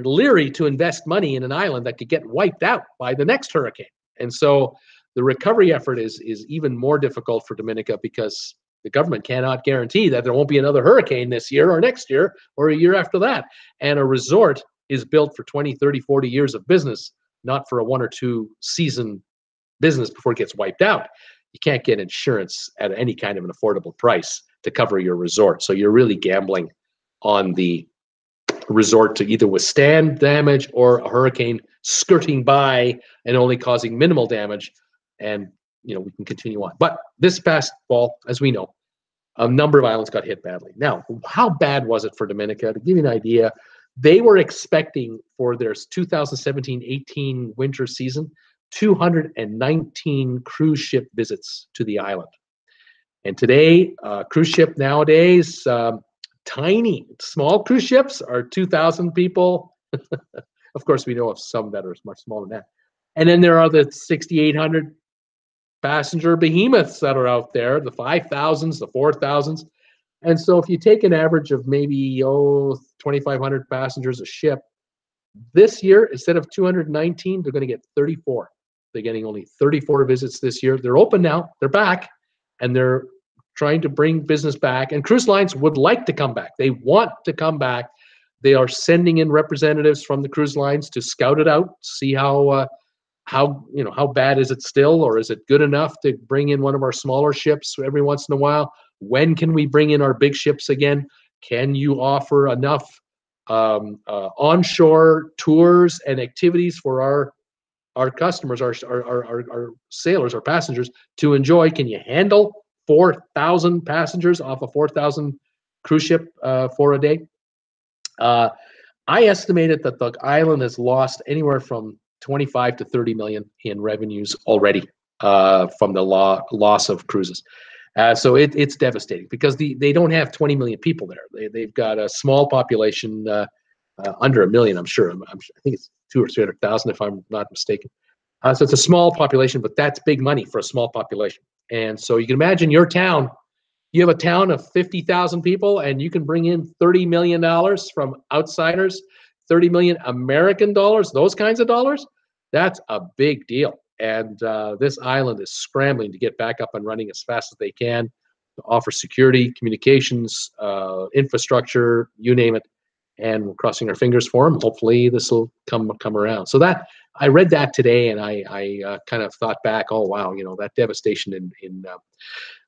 S1: leery to invest money in an island that could get wiped out by the next hurricane. And so the recovery effort is even more difficult for Dominica because the government cannot guarantee that there won't be another hurricane this year or next year or a year after that. And a resort is built for 20, 30, 40 years of business, not for a 1 or 2 season business before it gets wiped out. You can't get insurance at any kind of an affordable price to cover your resort. So you're really gambling on the resort to either withstand damage or a hurricane skirting by and only causing minimal damage. And we can continue on. But this past fall, as we know, a number of islands got hit badly. Now, how bad was it for Dominica? To give you an idea, they were expecting for their 2017-18 winter season 219 cruise ship visits to the island. And today, cruise ship nowadays, tiny, small cruise ships are 2,000 people. Of course, we know of some that are much smaller than that. And then there are the 6,800 passenger behemoths that are out there, the 5,000s, the 4,000s. And so if you take an average of maybe 2,500 passengers a ship, this year, instead of 219, they're going to get 34. They're getting only 34 visits this year. They're open now. They're back, and they're trying to bring business back. And cruise lines would like to come back. They want to come back. They are sending in representatives from the cruise lines to scout it out, see how bad is it still, or is it good enough to bring in one of our smaller ships every once in a while? When can we bring in our big ships again? Can you offer enough onshore tours and activities for our customers, our sailors, our passengers to enjoy? Can you handle 4,000 passengers off a 4,000 cruise ship for a day? I estimated that the island has lost anywhere from 25 to 30 million in revenues already from the loss of cruises. So it's devastating because they don't have 20 million people there. They've got a small population, under 1 million, I'm sure. I think it's 200,000 or 300,000 if I'm not mistaken. So it's a small population, but that's big money for a small population. And so you can imagine your town. You have a town of 50,000 people, and you can bring in $30 million from outsiders, 30 million American dollars, those kinds of dollars. That's a big deal. And this island is scrambling to get back up and running as fast as they can to offer security, communications, infrastructure, you name it. And we're crossing our fingers for them. Hopefully this will come around. So that I read that today, and I kind of thought back, oh, wow, that devastation in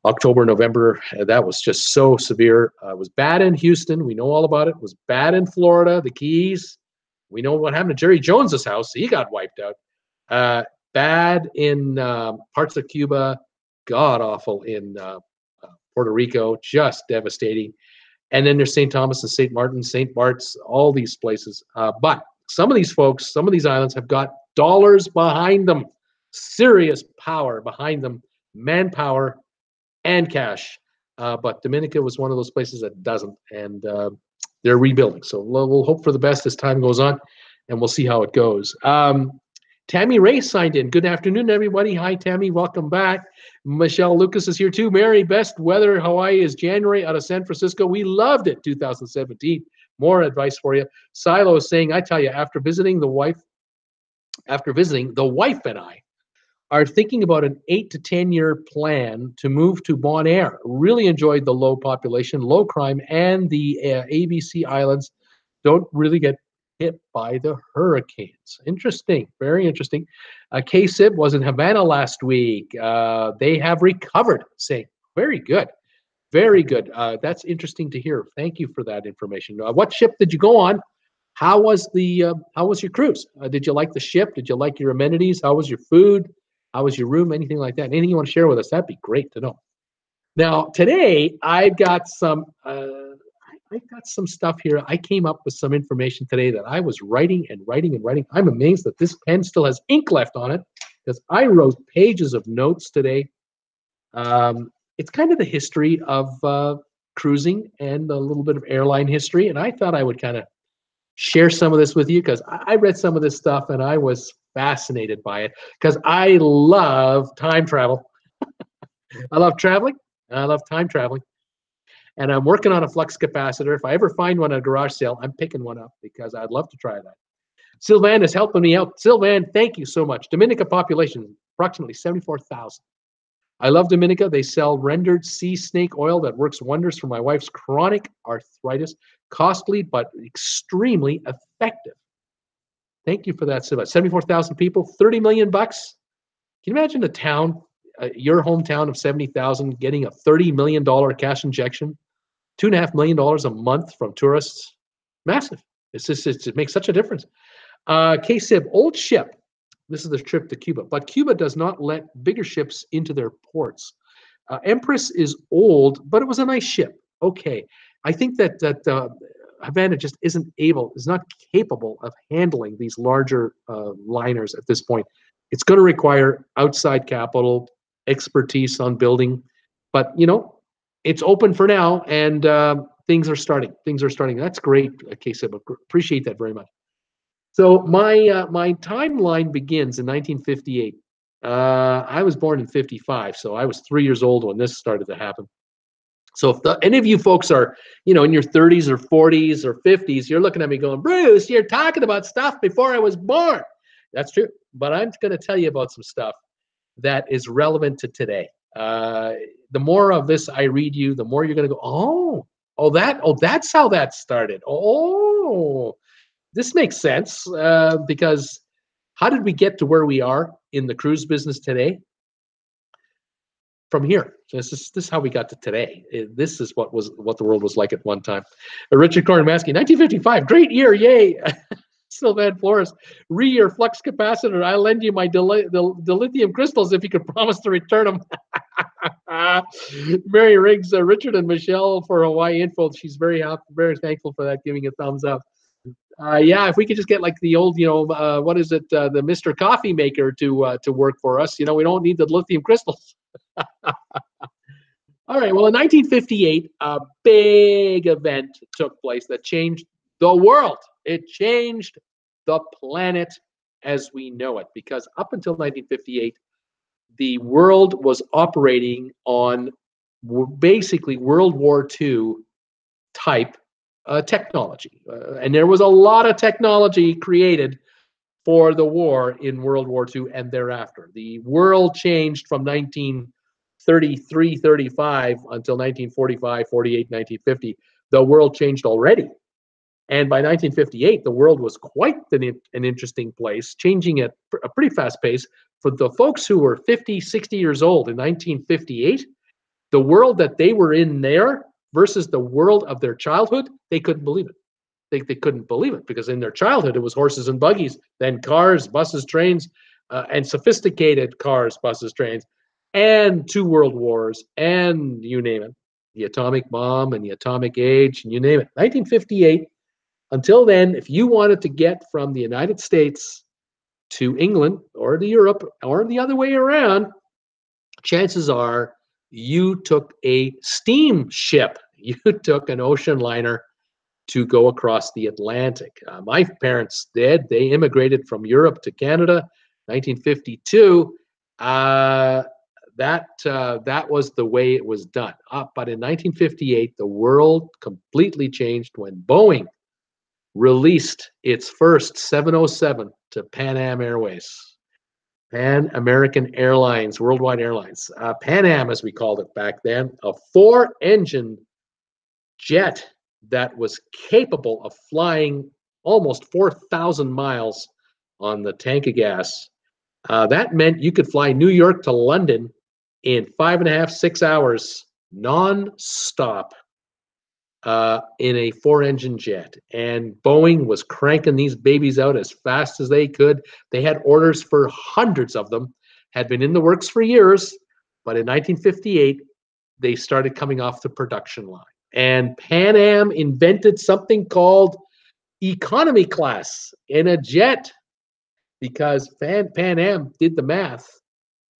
S1: October, November, that was just so severe. It was bad in Houston. We know all about it. It was bad in Florida, the Keys. We know what happened to Jerry Jones's house. He got wiped out. Bad in parts of Cuba. God awful in Puerto Rico, just devastating. And then there's St. Thomas and St. Martin, St. Bart's, all these places. But some of these folks, some of these islands have got dollars behind them, serious power behind them, manpower and cash. But Dominica was one of those places that doesn't, and they're rebuilding. So we'll hope for the best as time goes on, and we'll see how it goes. Tammy Ray signed in. Good afternoon, everybody. Hi, Tammy. Welcome back. Michelle Lucas is here too. Mary, best weather in Hawaii is January out of San Francisco. We loved it, 2017. More advice for you. Silo is saying, I tell you, after visiting, the wife and I are thinking about an 8 to 10 year plan to move to Bonaire. Really enjoyed the low population, low crime, and the ABC Islands don't really get hit by the hurricanes. Interesting, very interesting. KSIB was in Havana last week. They have recovered, saying, very good, very good. That's interesting to hear. Thank you for that information. What ship did you go on? How was your cruise? Did you like the ship? Did you like your amenities? How was your food? How was your room? Anything like that? Anything you want to share with us? That'd be great to know. Now, today I've got some stuff here. I came up with some information today that I was writing and writing and writing. I'm amazed that this pen still has ink left on it because I wrote pages of notes today. It's kind of the history of cruising and a little bit of airline history, and I thought I would kind of share some of this with you because I read some of this stuff and I was fascinated by it because I love time travel. I love traveling. I love time traveling. And I'm working on a flux capacitor. If I ever find one at a garage sale, I'm picking one up because I'd love to try that. Sylvan is helping me out. Sylvan, thank you so much. Dominica population, approximately 74,000. I love Dominica. They sell rendered sea snake oil that works wonders for my wife's chronic arthritis. Costly, but extremely effective. Thank you for that, Sylvan. 74,000 people, $30 million bucks. Can you imagine a town, your hometown of 70,000 getting a $30 million cash injection? $2.5 million a month from tourists. Massive. It makes such a difference. KSIB, old ship. This is the trip to Cuba, but Cuba does not let bigger ships into their ports. Empress is old, but it was a nice ship. Okay. I think that Havana just is not capable of handling these larger liners at this point. It's going to require outside capital, expertise on building, but it's open for now, and things are starting. That's great, KSIB. Appreciate that very much. So my timeline begins in 1958. I was born in 55, so I was 3 years old when this started to happen. So if any of you folks are, in your 30s or 40s or 50s, you're looking at me going, Bruce, you're talking about stuff before I was born. That's true. But I'm going to tell you about some stuff that is relevant to today. The more of this I read you, the more you're going to go, that's how that started. Oh, this makes sense because how did we get to where we are in the cruise business today? From here. This is how we got to today. This is what the world was like at one time. Richard Kornmaski, 1955, great year, yay. Sylvan Flores, your flux capacitor. I'll lend you my dilithium crystals if you could promise to return them. Mary Riggs, Richard and Michelle for Hawaii info. She's very happy, very thankful for that, giving a thumbs up. Yeah, if we could just get like the old, what is it, the Mr. Coffee Maker to work for us. We don't need the lithium crystals. All right. Well, in 1958, a big event took place that changed the world. It changed the planet as we know it, because up until 1958, the world was operating on basically World War II type technology. And there was a lot of technology created for the war in World War II and thereafter. The world changed from 1933, 35 until 1945, 48, 1950. The world changed already. And by 1958, the world was quite an interesting place, changing at a pretty fast pace. For the folks who were 50, 60 years old in 1958, the world that they were in there versus the world of their childhood, they couldn't believe it. They couldn't believe it because in their childhood, it was horses and buggies, then cars, buses, trains, and sophisticated cars, buses, trains. and 2 world wars, and you name it, the atomic bomb and the atomic age, and you name it. 1958. Until then, if you wanted to get from the United States to England or to Europe or the other way around, chances are you took a steamship. You took an ocean liner to go across the Atlantic. My parents did. They immigrated from Europe to Canada, 1952. That was the way it was done. But in 1958, the world completely changed when Boeing released its first 707 to Pan Am Airways. Pan American Airlines, Worldwide Airlines. Pan Am, as we called it back then, a 4-engine jet that was capable of flying almost 4,000 miles on the tank of gas. That meant you could fly New York to London in 5.5, 6 hours, non-stop, in a 4-engine jet. And Boeing was cranking these babies out as fast as they could. They had orders for hundreds of them, had been in the works for years, but in 1958, they started coming off the production line. And Pan Am invented something called economy class in a jet, because Pan Am did the math.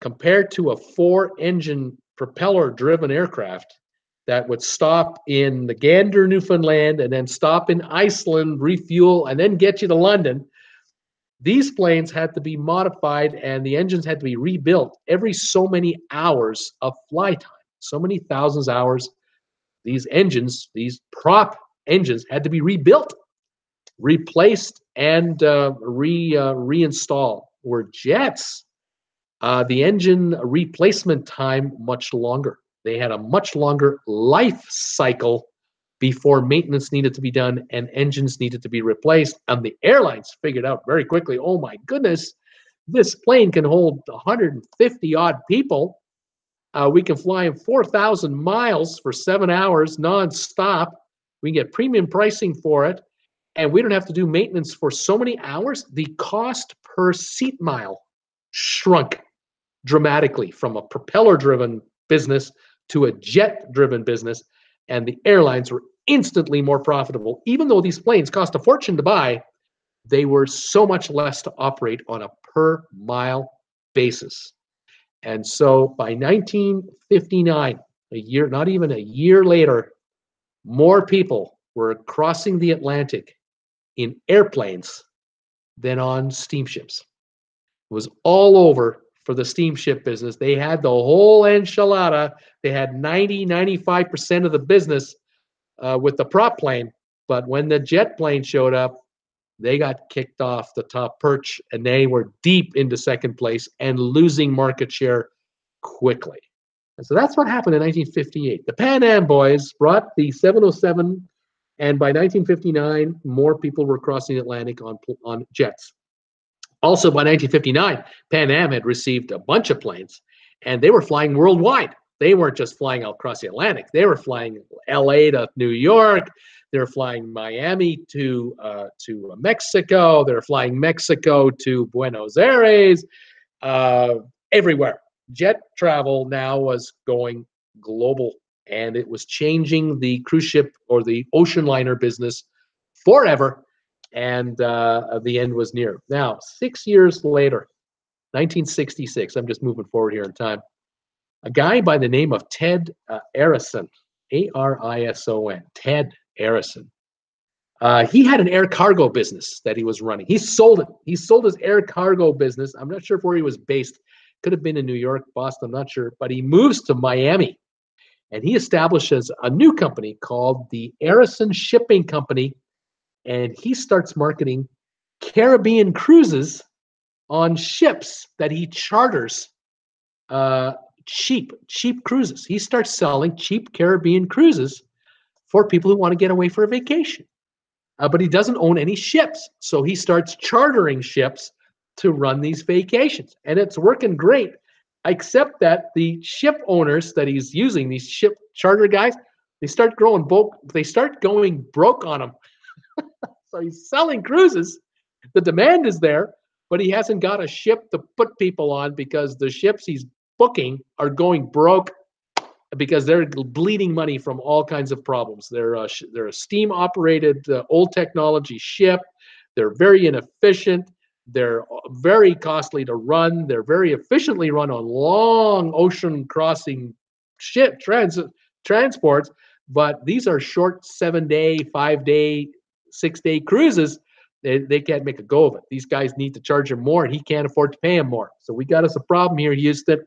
S1: Compared to a 4-engine propeller-driven aircraft that would stop in the Gander, Newfoundland, and then stop in Iceland, refuel, and then get you to London, these planes had to be modified and the engines had to be rebuilt every so many hours of flight time, so many thousands of hours. These engines, these prop engines, had to be rebuilt, replaced, and reinstalled. Where jets, the engine replacement time much longer. They had a much longer life cycle before maintenance needed to be done and engines needed to be replaced. And the airlines figured out very quickly, oh my goodness, this plane can hold 150 odd people. We can fly in 4,000 miles for 7 hours nonstop. We can get premium pricing for it. And we don't have to do maintenance for so many hours. The cost per seat mile shrunk dramatically from a propeller-driven business to a jet-driven business, and the airlines were instantly more profitable. Even though these planes cost a fortune to buy, they were so much less to operate on a per-mile basis. And so by 1959, a year, not even a year later, more people were crossing the Atlantic in airplanes than on steamships. It was all over for the steamship business. They had the whole enchilada. They had 95% of the business with the prop plane. But when the jet plane showed up, they got kicked off the top perch, and they were deep into second place and losing market share quickly. And so that's what happened in 1958. The Pan Am boys brought the 707, and by 1959, more people were crossing the Atlantic on jets. Also, by 1959, Pan Am had received a bunch of planes, and they were flying worldwide. They weren't just flying across the Atlantic. They were flying LA to New York. They were flying Miami to Mexico. They were flying Mexico to Buenos Aires, everywhere. Jet travel now was going global, and it was changing the cruise ship or the ocean liner business forever. And the end was near. Now, 6 years later, 1966, I'm just moving forward here in time, a guy by the name of Ted Arison, A-R-I-S-O-N, Ted Arison. He had an air cargo business that he was running. He sold it. He sold his air cargo business. I'm not sure where he was based. Could have been in New York, Boston, I'm not sure. But he moves to Miami, and he establishes a new company called the Arison Shipping Company, and he starts marketing Caribbean cruises on ships that he charters, cheap cruises. He starts selling cheap Caribbean cruises for people who want to get away for a vacation. But he doesn't own any ships, so he starts chartering ships to run these vacations. And it's working great, except that the ship owners that he's using, these ship charter guys, they start going broke on him. So he's selling cruises. The demand is there, but he hasn't got a ship to put people on because the ships he's booking are going broke because they're bleeding money from all kinds of problems. They're a steam-operated old technology ship. They're very inefficient. They're very costly to run. They're very efficiently run on long ocean crossing ship transports. But these are short 7-day, 5-day, 6-day cruises. They can't make a go of it. These guys need to charge him more, and he can't afford to pay him more. So we got us a problem here, Houston.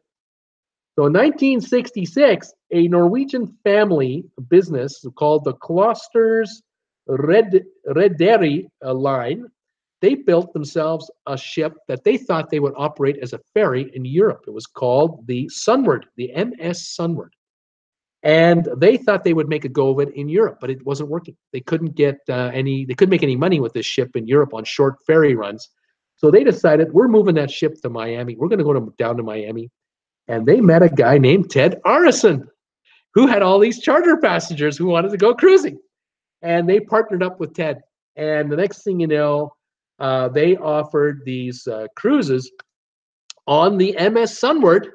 S1: So in 1966, a Norwegian family business called the Klosters Rederi line, they built themselves a ship that they thought they would operate as a ferry in Europe. It was called the Sunward, the MS Sunward. And they thought they would make a go of it in Europe, but it wasn't working. They couldn't get they couldn't make any money with this ship in Europe on short ferry runs. So they decided, we're moving that ship to Miami. We're going to go down to Miami. And they met a guy named Ted Arneson, who had all these charter passengers who wanted to go cruising. And they partnered up with Ted. And the next thing you know, they offered these cruises on the MS Sunward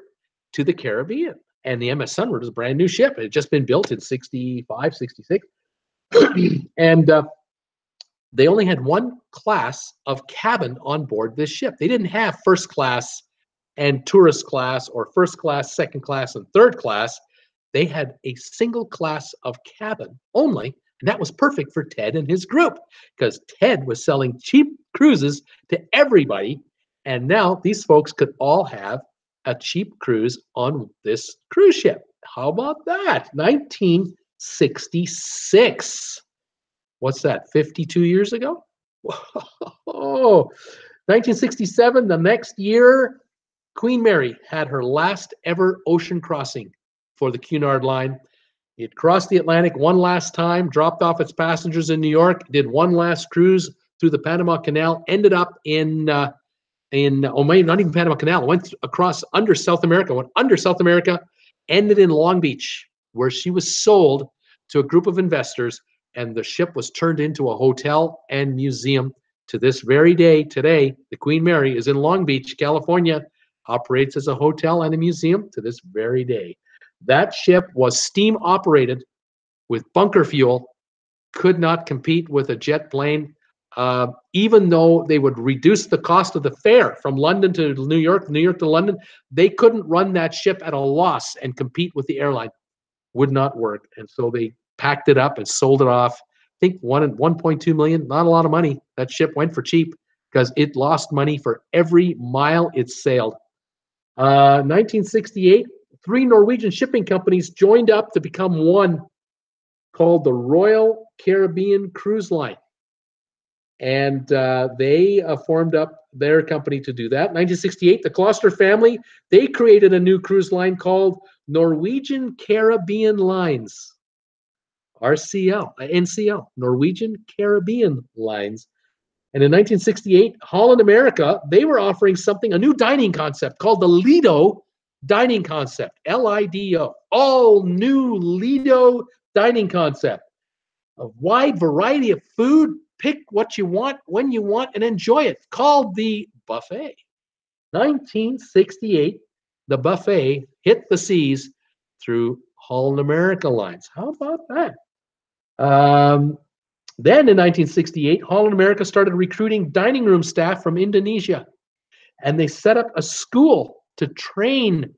S1: to the Caribbean. And the MS Sunward was a brand new ship. It had just been built in 65, 66. And they only had one class of cabin on board this ship. They didn't have first class and tourist class, or first class, second class, and third class. They had a single class of cabin only, and that was perfect for Ted and his group, because Ted was selling cheap cruises to everybody, and now these folks could all have a cheap cruise on this cruise ship. How about that? 1966. What's that, 52 years ago? Whoa. 1967, the next year, Queen Mary had her last ever ocean crossing for the Cunard line. It crossed the Atlantic one last time, dropped off its passengers in New York, did one last cruise through the Panama Canal, ended up not even Panama Canal, went across under South America, ended in Long Beach, where she was sold to a group of investors, and the ship was turned into a hotel and museum. To this very day, today, the Queen Mary is in Long Beach, California, operates as a hotel and a museum to this very day. That ship was steam operated with bunker fuel, could not compete with a jet plane, even though they would reduce the cost of the fare from London to New York, New York to London. They couldn't run that ship at a loss and compete with the airline. Would not work. And so they packed it up and sold it off. I think 1.2 million, not a lot of money. That ship went for cheap because it lost money for every mile it sailed. 1968, 3 Norwegian shipping companies joined up to become one, called the Royal Caribbean Cruise Line. And they formed up their company to do that. 1968, the Kloster family, they created a new cruise line called Norwegian Caribbean Lines. NCL, Norwegian Caribbean Lines. And in 1968, Holland America, they were offering a new dining concept called the Lido dining concept, Lido. All new Lido dining concept. A wide variety of food. Pick what you want, when you want, and enjoy it. Called the buffet. 1968, the buffet hit the seas through Holland America lines. How about that? Then in 1968, Holland America started recruiting dining room staff from Indonesia. And they set up a school to train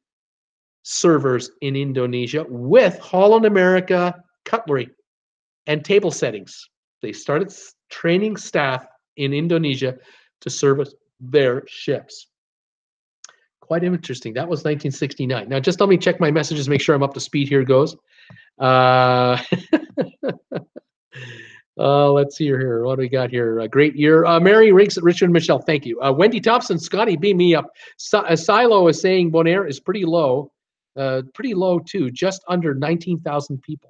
S1: servers in Indonesia with Holland America cutlery and table settings. They started training staff in Indonesia to service their ships. Quite interesting. That was 1969. Now, just let me check my messages, make sure I'm up to speed. Here goes. Let's see here. What do we got here? A great year. Mary Riggs, Richard and Michelle, thank you. Wendy Thompson, Scotty, beam me up. Silo is saying Bonaire is pretty low too, just under 19,000 people.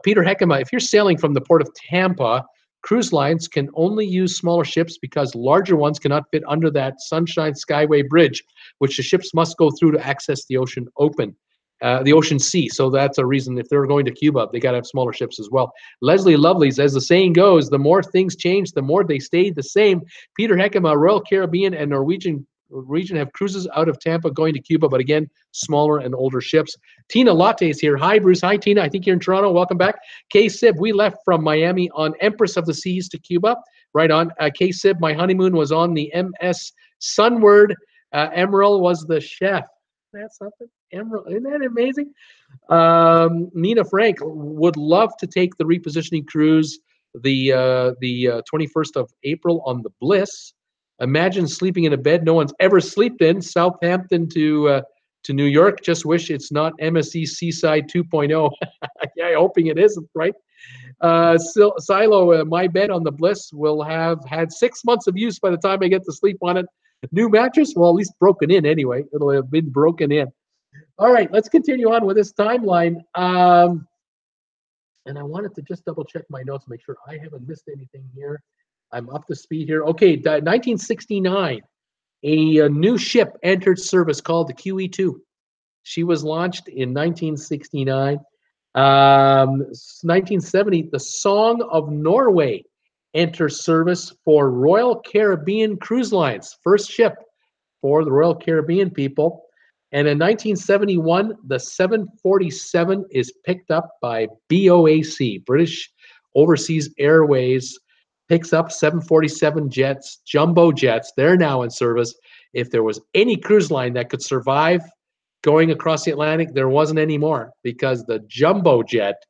S1: Peter Heckema, if you're sailing from the port of Tampa, cruise lines can only use smaller ships because larger ones cannot fit under that Sunshine Skyway Bridge, which the ships must go through to access the ocean the ocean sea. So that's a reason if they're going to Cuba, they got to have smaller ships as well. Leslie Lovelace, as the saying goes, the more things change, the more they stay the same. Peter Heckema, Royal Caribbean and Norwegian region have cruises out of Tampa going to Cuba, but again, smaller and older ships. Tina Latte is here. Hi, Bruce. Hi, Tina. I think you're in Toronto. Welcome back. K-Sib, we left from Miami on Empress of the Seas to Cuba. Right on. K-Sib, my honeymoon was on the MS Sunward. Emerald was the chef. That's something. Emerald, isn't that amazing? Nina Frank would love to take the repositioning cruise the 21st of April on the Bliss. Imagine sleeping in a bed no one's ever slept in, Southampton to New York. Just wish it's not MSC Seaside 2.0. Yeah, hoping it isn't, right? Silo, my bed on the Bliss will have had 6 months of use by the time I get to sleep on it. New mattress? Well, at least broken in anyway. It'll have been broken in. All right, let's continue on with this timeline. And I wanted to just double check my notes, make sure I haven't missed anything here. I'm up to speed here. Okay, 1969, a new ship entered service called the QE2. She was launched in 1969. 1970, the Song of Norway enters service for Royal Caribbean Cruise Lines, first ship for the Royal Caribbean people. And in 1971, the 747 is picked up by BOAC, British Overseas Airways, picks up 747 jets, jumbo jets. They're now in service. If there was any cruise line that could survive going across the Atlantic, there wasn't anymore, because the jumbo jet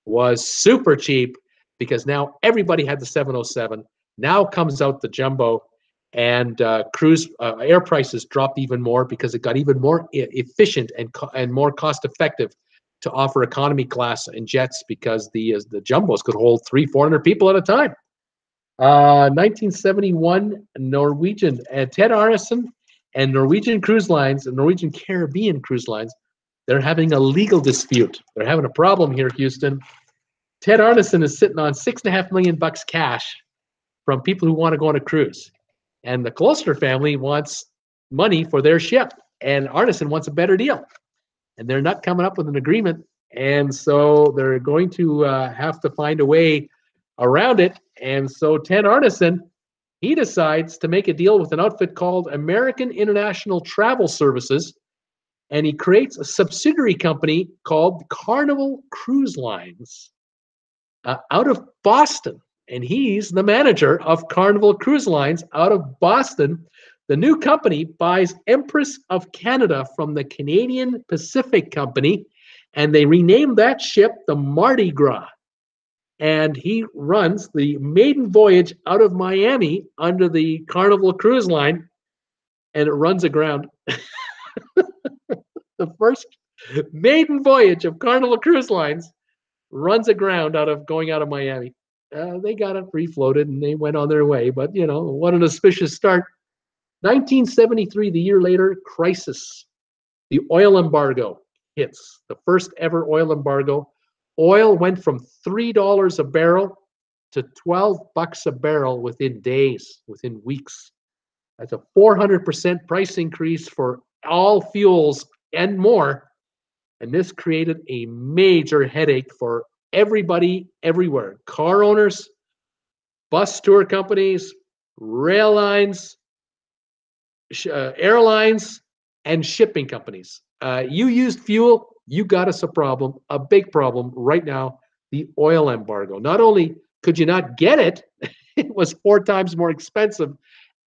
S1: was super cheap, because now everybody had the 707. Now comes out the jumbo, and cruise air prices dropped even more because it got even more efficient and more cost effective to offer economy class and jets, because the jumbos could hold 300-400 people at a time. 1971, Norwegian Ted Arnesen and Norwegian Cruise Lines and Norwegian Caribbean Cruise Lines, they're having a legal dispute. They're having a problem here, Houston. Ted Arnesen is sitting on $6.5 million cash from people who want to go on a cruise. And the Closter family wants money for their ship. And Arnesen wants a better deal. And they're not coming up with an agreement. And so they're going to have to find a way around it. And so Ted Arnesen, he decides to make a deal with an outfit called American International Travel Services, and he creates a subsidiary company called Carnival Cruise Lines out of Boston. And he's the manager of Carnival Cruise Lines out of Boston. The new company buys Empress of Canada from the Canadian Pacific Company, and they renamed that ship the Mardi Gras. And he runs the maiden voyage out of Miami under the Carnival Cruise Line, and it runs aground. The first maiden voyage of Carnival Cruise Lines runs aground going out of Miami. They got it refloated and they went on their way, but you know, what an auspicious start. 1973, the year later, crisis. The oil embargo hits, the first ever oil embargo. Oil went from $3 a barrel to $12 a barrel within days, within weeks. That's a 400% price increase for all fuels and more. And this created a major headache for everybody everywhere. Car owners, bus tour companies, rail lines, airlines, and shipping companies. You used fuel, you got us a problem, a big problem right now, the oil embargo. Not only could you not get it, it was 4 times more expensive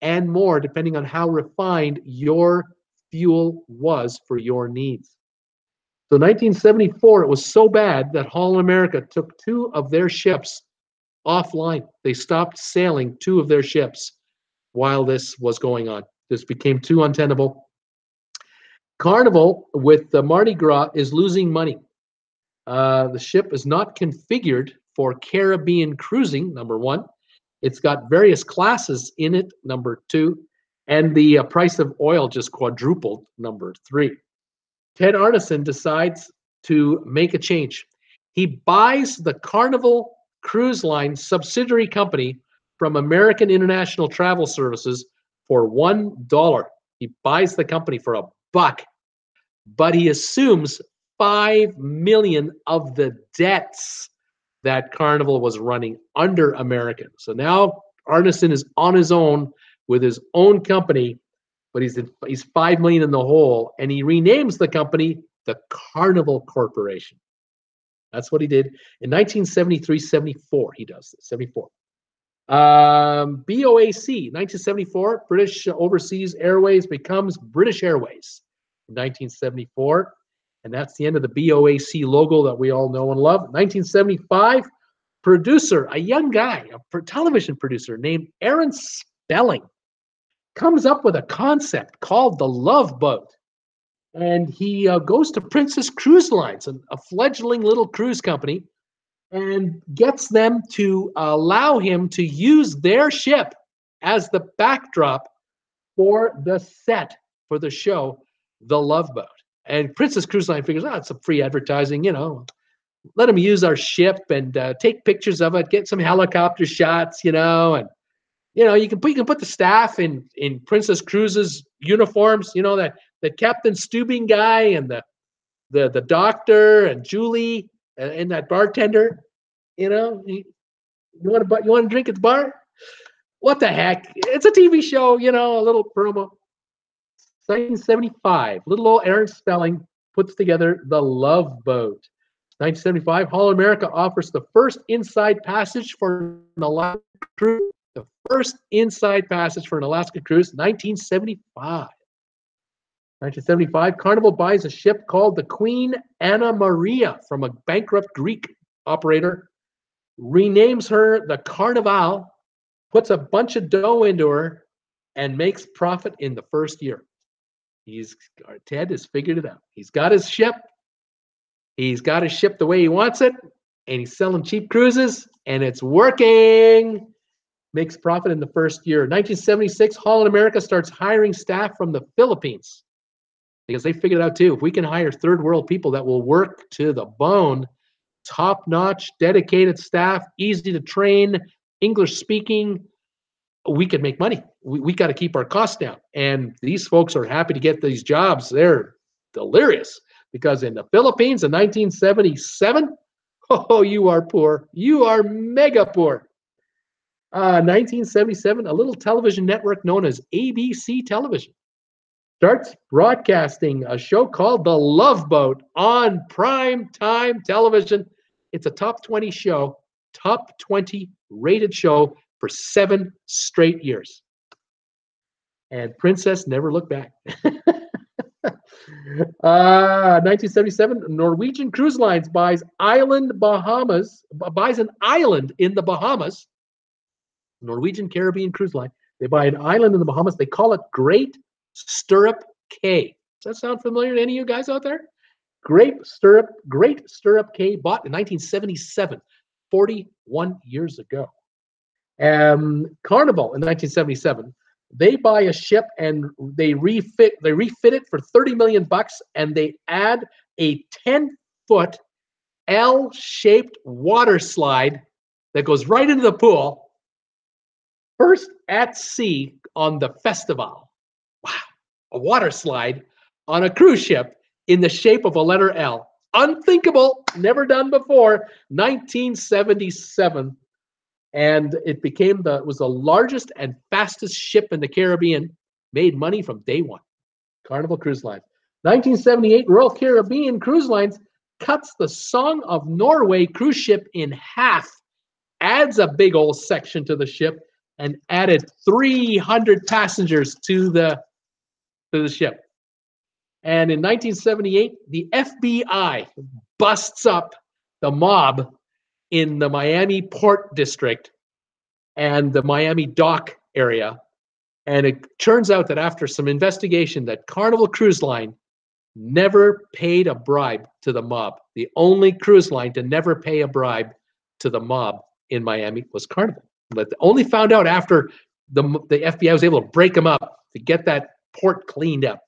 S1: and more depending on how refined your fuel was for your needs. So 1974, it was so bad that Holland America took 2 of their ships offline. They stopped sailing 2 of their ships while this was going on. This became too untenable. Carnival with the Mardi Gras is losing money. The ship is not configured for Caribbean cruising, number 1. It's got various classes in it, number 2. And the price of oil just quadrupled, number 3. Ted Arnesen decides to make a change. He buys the Carnival Cruise Line subsidiary company from American International Travel Services for $1. He buys the company for $1, but he assumes $5 million of the debts that Carnival was running under American. So now Arnesen is on his own with his own company, but he's 5 million in the hole, and he renames the company the Carnival Corporation. That's what he did in 1973-74. He does this, 74. BOAC, 1974, British Overseas Airways becomes British Airways in 1974. And that's the end of the BOAC logo that we all know and love. 1975, producer, a young guy, a television producer named Aaron Spelling, comes up with a concept called the Love Boat. And he goes to Princess Cruise Lines, a fledgling little cruise company, and gets them to allow him to use their ship as the backdrop for the set for the show, The Love Boat. And Princess Cruise Line figures, it's some free advertising, let him use our ship and take pictures of it, get some helicopter shots, and you can put the staff in Princess Cruises uniforms, that Captain Steubing guy and the doctor and Julie and that bartender, you want to drink at the bar? What the heck? It's a TV show, a little promo. 1975, little old Aaron Spelling puts together the Love Boat. 1975, Holland America offers the first inside passage for an Alaska cruise. The first inside passage for an Alaska cruise, 1975. 1975, Carnival buys a ship called the Queen Anna Maria from a bankrupt Greek operator, renames her the Carnival, puts a bunch of dough into her, and makes profit in the first year. Ted has figured it out. He's got his ship. He's got his ship the way he wants it, and he's selling cheap cruises, and it's working. Makes profit in the first year. 1976, Holland America starts hiring staff from the Philippines because they figured out too, if we can hire third world people that will work to the bone, top-notch, dedicated staff, easy to train, English speaking, we can make money. We got to keep our costs down. And these folks are happy to get these jobs. They're delirious because in the Philippines in 1977, you are poor. You are mega poor. 1977, a little television network known as ABC Television starts broadcasting a show called The Love Boat on prime time television. It's a top 20 show, top 20 rated show for 7 straight years. And Princess never looked back. 1977, Norwegian Cruise Lines buys an island in the Bahamas. Norwegian Caribbean Cruise Line. They buy an island in the Bahamas. They call it Great Stirrup Cay. Does that sound familiar to any of you guys out there? Great Stirrup Cay, bought in 1977, 41 years ago. Carnival in 1977, they buy a ship and they refit it for $30 million, and they add a 10-foot L-shaped water slide that goes right into the pool. First at sea on the Festival. Wow, a water slide on a cruise ship in the shape of a letter L. Unthinkable, never done before. 1977. And it was the largest and fastest ship in the Caribbean, made money from day one. Carnival Cruise Lines. 1978, Royal Caribbean Cruise Lines cuts the Song of Norway cruise ship in half, adds a big old section to the ship, and added 300 passengers to the ship. And in 1978, the FBI busts up the mob in the Miami Port District and the Miami Dock area. And it turns out that after some investigation that Carnival Cruise Line never paid a bribe to the mob. The only cruise line to never pay a bribe to the mob in Miami was Carnival. But only found out after the FBI was able to break them up to get that port cleaned up.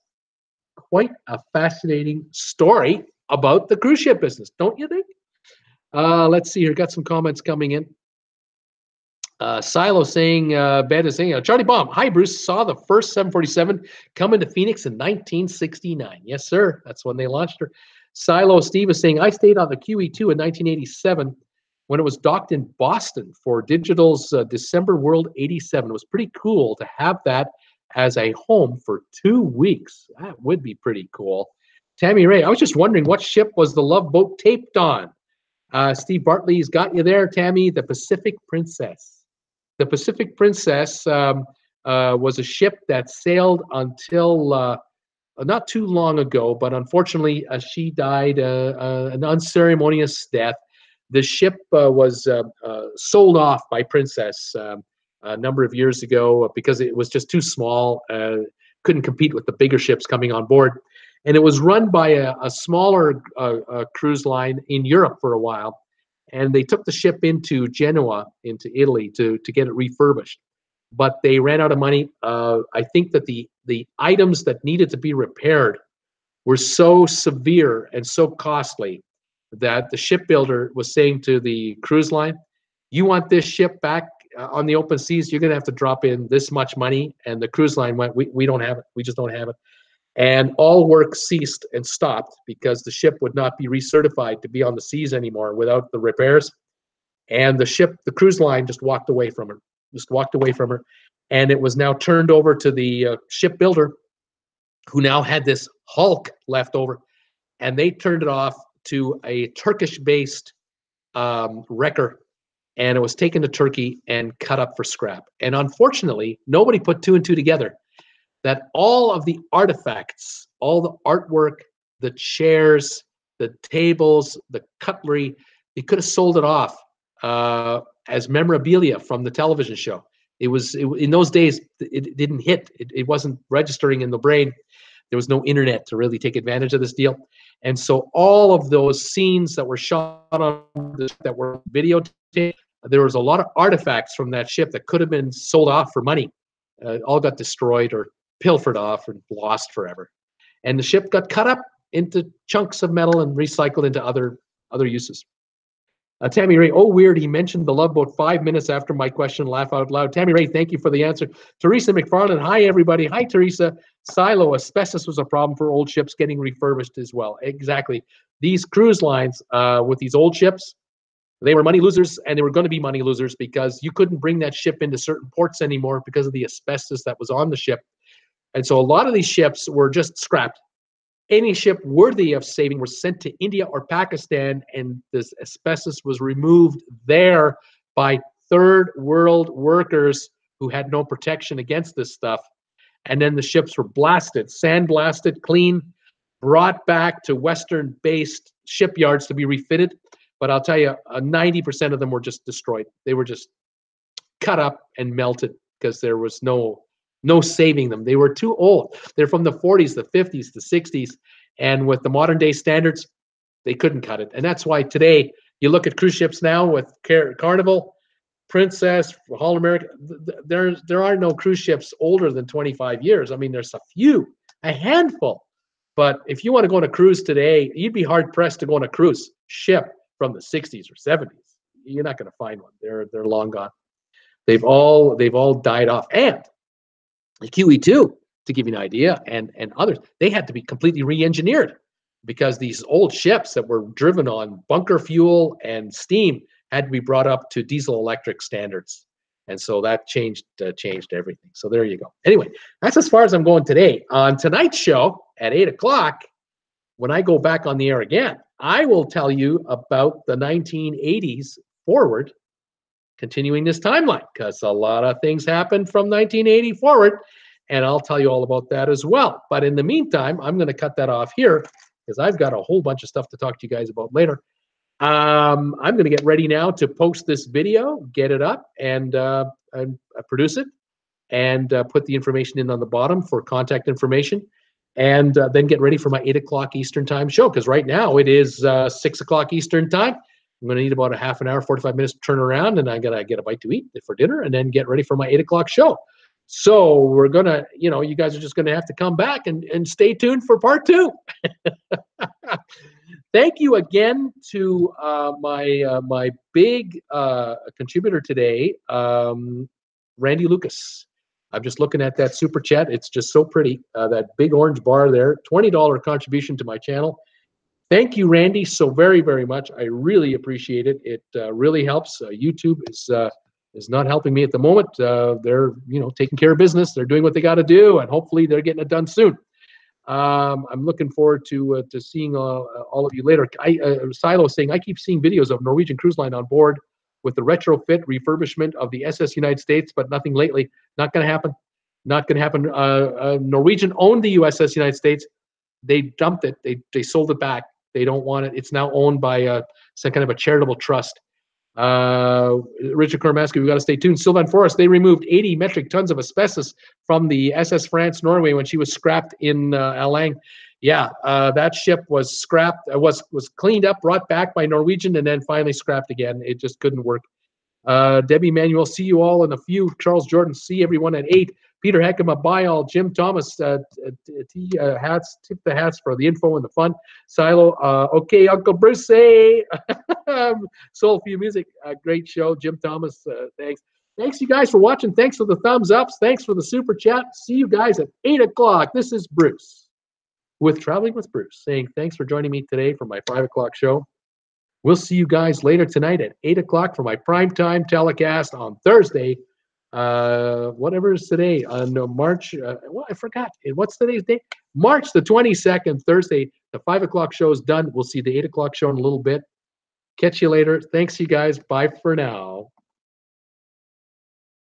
S1: Quite a fascinating story about the cruise ship business, don't you think? Let's see here. Got some comments coming in. Silo saying, Ben is saying, Charlie Baum, hi, Bruce, saw the first 747 come into Phoenix in 1969. Yes, sir. That's when they launched her. Silo Steve is saying, I stayed on the QE2 in 1987 when it was docked in Boston for Digital's December World 87. It was pretty cool to have that as a home for 2 weeks. That would be pretty cool. Tammy Ray, I was just wondering what ship was the Love Boat taped on? Steve Bartley's got you there, Tammy. The Pacific Princess. The Pacific Princess was a ship that sailed until not too long ago, but unfortunately she died an unceremonious death. The ship was sold off by Princess a number of years ago because it was just too small, couldn't compete with the bigger ships coming on board. And it was run by a smaller cruise line in Europe for a while. And they took the ship into Genoa, into Italy, to get it refurbished. But they ran out of money. I think that the items that needed to be repaired were so severe and so costly that the shipbuilder was saying to the cruise line, you want this ship back on the open seas, you're going to have to drop in this much money. And the cruise line went, we don't have it. We just don't have it. And all work ceased and stopped because the ship would not be recertified to be on the seas anymore without the repairs. And the cruise line just walked away from her. And it was now turned over to the shipbuilder, who now had this hulk left over. And they turned it off to a Turkish-based wrecker. And it was taken to Turkey and cut up for scrap. And unfortunately, nobody put two and two together that all of the artifacts, all the artwork, the chairs, the tables, the cutlery, they could have sold it off as memorabilia from the television show. In those days, it didn't hit. It wasn't registering in the brain. There was no internet to really take advantage of this deal. And so all of those scenes that were shot on this, that were videotaped, there was a lot of artifacts from that ship that could have been sold off for money. All got destroyed or pilfered off and lost forever. And the ship got cut up into chunks of metal and recycled into other uses. Tammy Ray, oh weird, he mentioned the Love Boat 5 minutes after my question, laugh out loud. Tammy Ray, thank you for the answer. Teresa McFarland, hi everybody. Hi Teresa. Silo, asbestos was a problem for old ships getting refurbished as well. Exactly. These cruise lines with these old ships, they were money losers, and they were going to be money losers because you couldn't bring that ship into certain ports anymore because of the asbestos that was on the ship. And so a lot of these ships were just scrapped. Any ship worthy of saving was sent to India or Pakistan, and this asbestos was removed there by third world workers who had no protection against this stuff. And then the ships were blasted, sandblasted, clean, brought back to Western-based shipyards to be refitted. But I'll tell you, 90% of them were just destroyed. They were just cut up and melted because there was no saving them. They were too old. They're from the 40s, the 50s, the 60s. And with the modern day standards, they couldn't cut it. And that's why today you look at cruise ships now with Carnival, Princess, Holland America. There are no cruise ships older than 25 years. I mean, there's a handful. But if you want to go on a cruise today, you'd be hard pressed to go on a cruise ship from the 60s or 70s. You're not going to find one. They're long gone. They've all died off. And the QE2, to give you an idea, and others, they had to be completely re-engineered because these old ships that were driven on bunker fuel and steam had to be brought up to diesel electric standards. And so that changed everything. So there you go. Anyway, that's as far as I'm going today. On tonight's show at 8 o'clock, when I go back on the air again, I will tell you about the 1980s forward, continuing this timeline, because a lot of things happened from 1980 forward, and I'll tell you all about that as well. But in the meantime, I'm going to cut that off here because I've got a whole bunch of stuff to talk to you guys about later. I'm going to get ready now to post this video, get it up, and produce it, and put the information in on the bottom for contact information, and then get ready for my 8 o'clock Eastern time show, because right now it is 6 o'clock Eastern time. I'm going to need about a half an hour, 45 minutes to turn around, and I got to get a bite to eat for dinner and then get ready for my 8 o'clock show. So we're going to, you guys are just going to have to come back and stay tuned for part 2. Thank you again to my big contributor today, Randy Lucas. I'm just looking at that super chat. It's just so pretty. That big orange bar there, $20 contribution to my channel. Thank you, Randy, so very, very much. I really appreciate it. It really helps. YouTube is is not helping me at the moment. They're taking care of business. They're doing what they got to do, and hopefully they're getting it done soon. I'm looking forward to seeing all of you later. Silo saying, I keep seeing videos of Norwegian Cruise Line on board with the retrofit refurbishment of the SS United States, but nothing lately. Not going to happen. Not going to happen. Norwegian owned the USS United States. They dumped it. They sold it back. They don't want it. It's now owned by some kind of a charitable trust. Richard Kormaski, we've got to stay tuned. Sylvan Forest, they removed 80 metric tons of asbestos from the SS France Norway when she was scrapped in Alang. Yeah, that ship was scrapped, was cleaned up, brought back by Norwegian, and then finally scrapped again. It just couldn't work. Debbie Manuel, see you all in a few. Charles Jordan, see everyone at 8. Peter Heckema, bye all. Jim Thomas, tip the hats for the info and the fun. Silo, okay, Uncle Bruce, say. Soulful Music, great show. Jim Thomas, thanks. Thanks, you guys, for watching. Thanks for the thumbs ups. Thanks for the super chat. See you guys at 8 o'clock. This is Bruce with Traveling with Bruce saying thanks for joining me today for my 5 o'clock show. We'll see you guys later tonight at 8 o'clock for my primetime telecast on Thursday. Whatever is today on March. I forgot. What's today's date? March the 22nd, Thursday. The 5 o'clock show is done. We'll see the 8 o'clock show in a little bit. Catch you later. Thanks, you guys. Bye for now.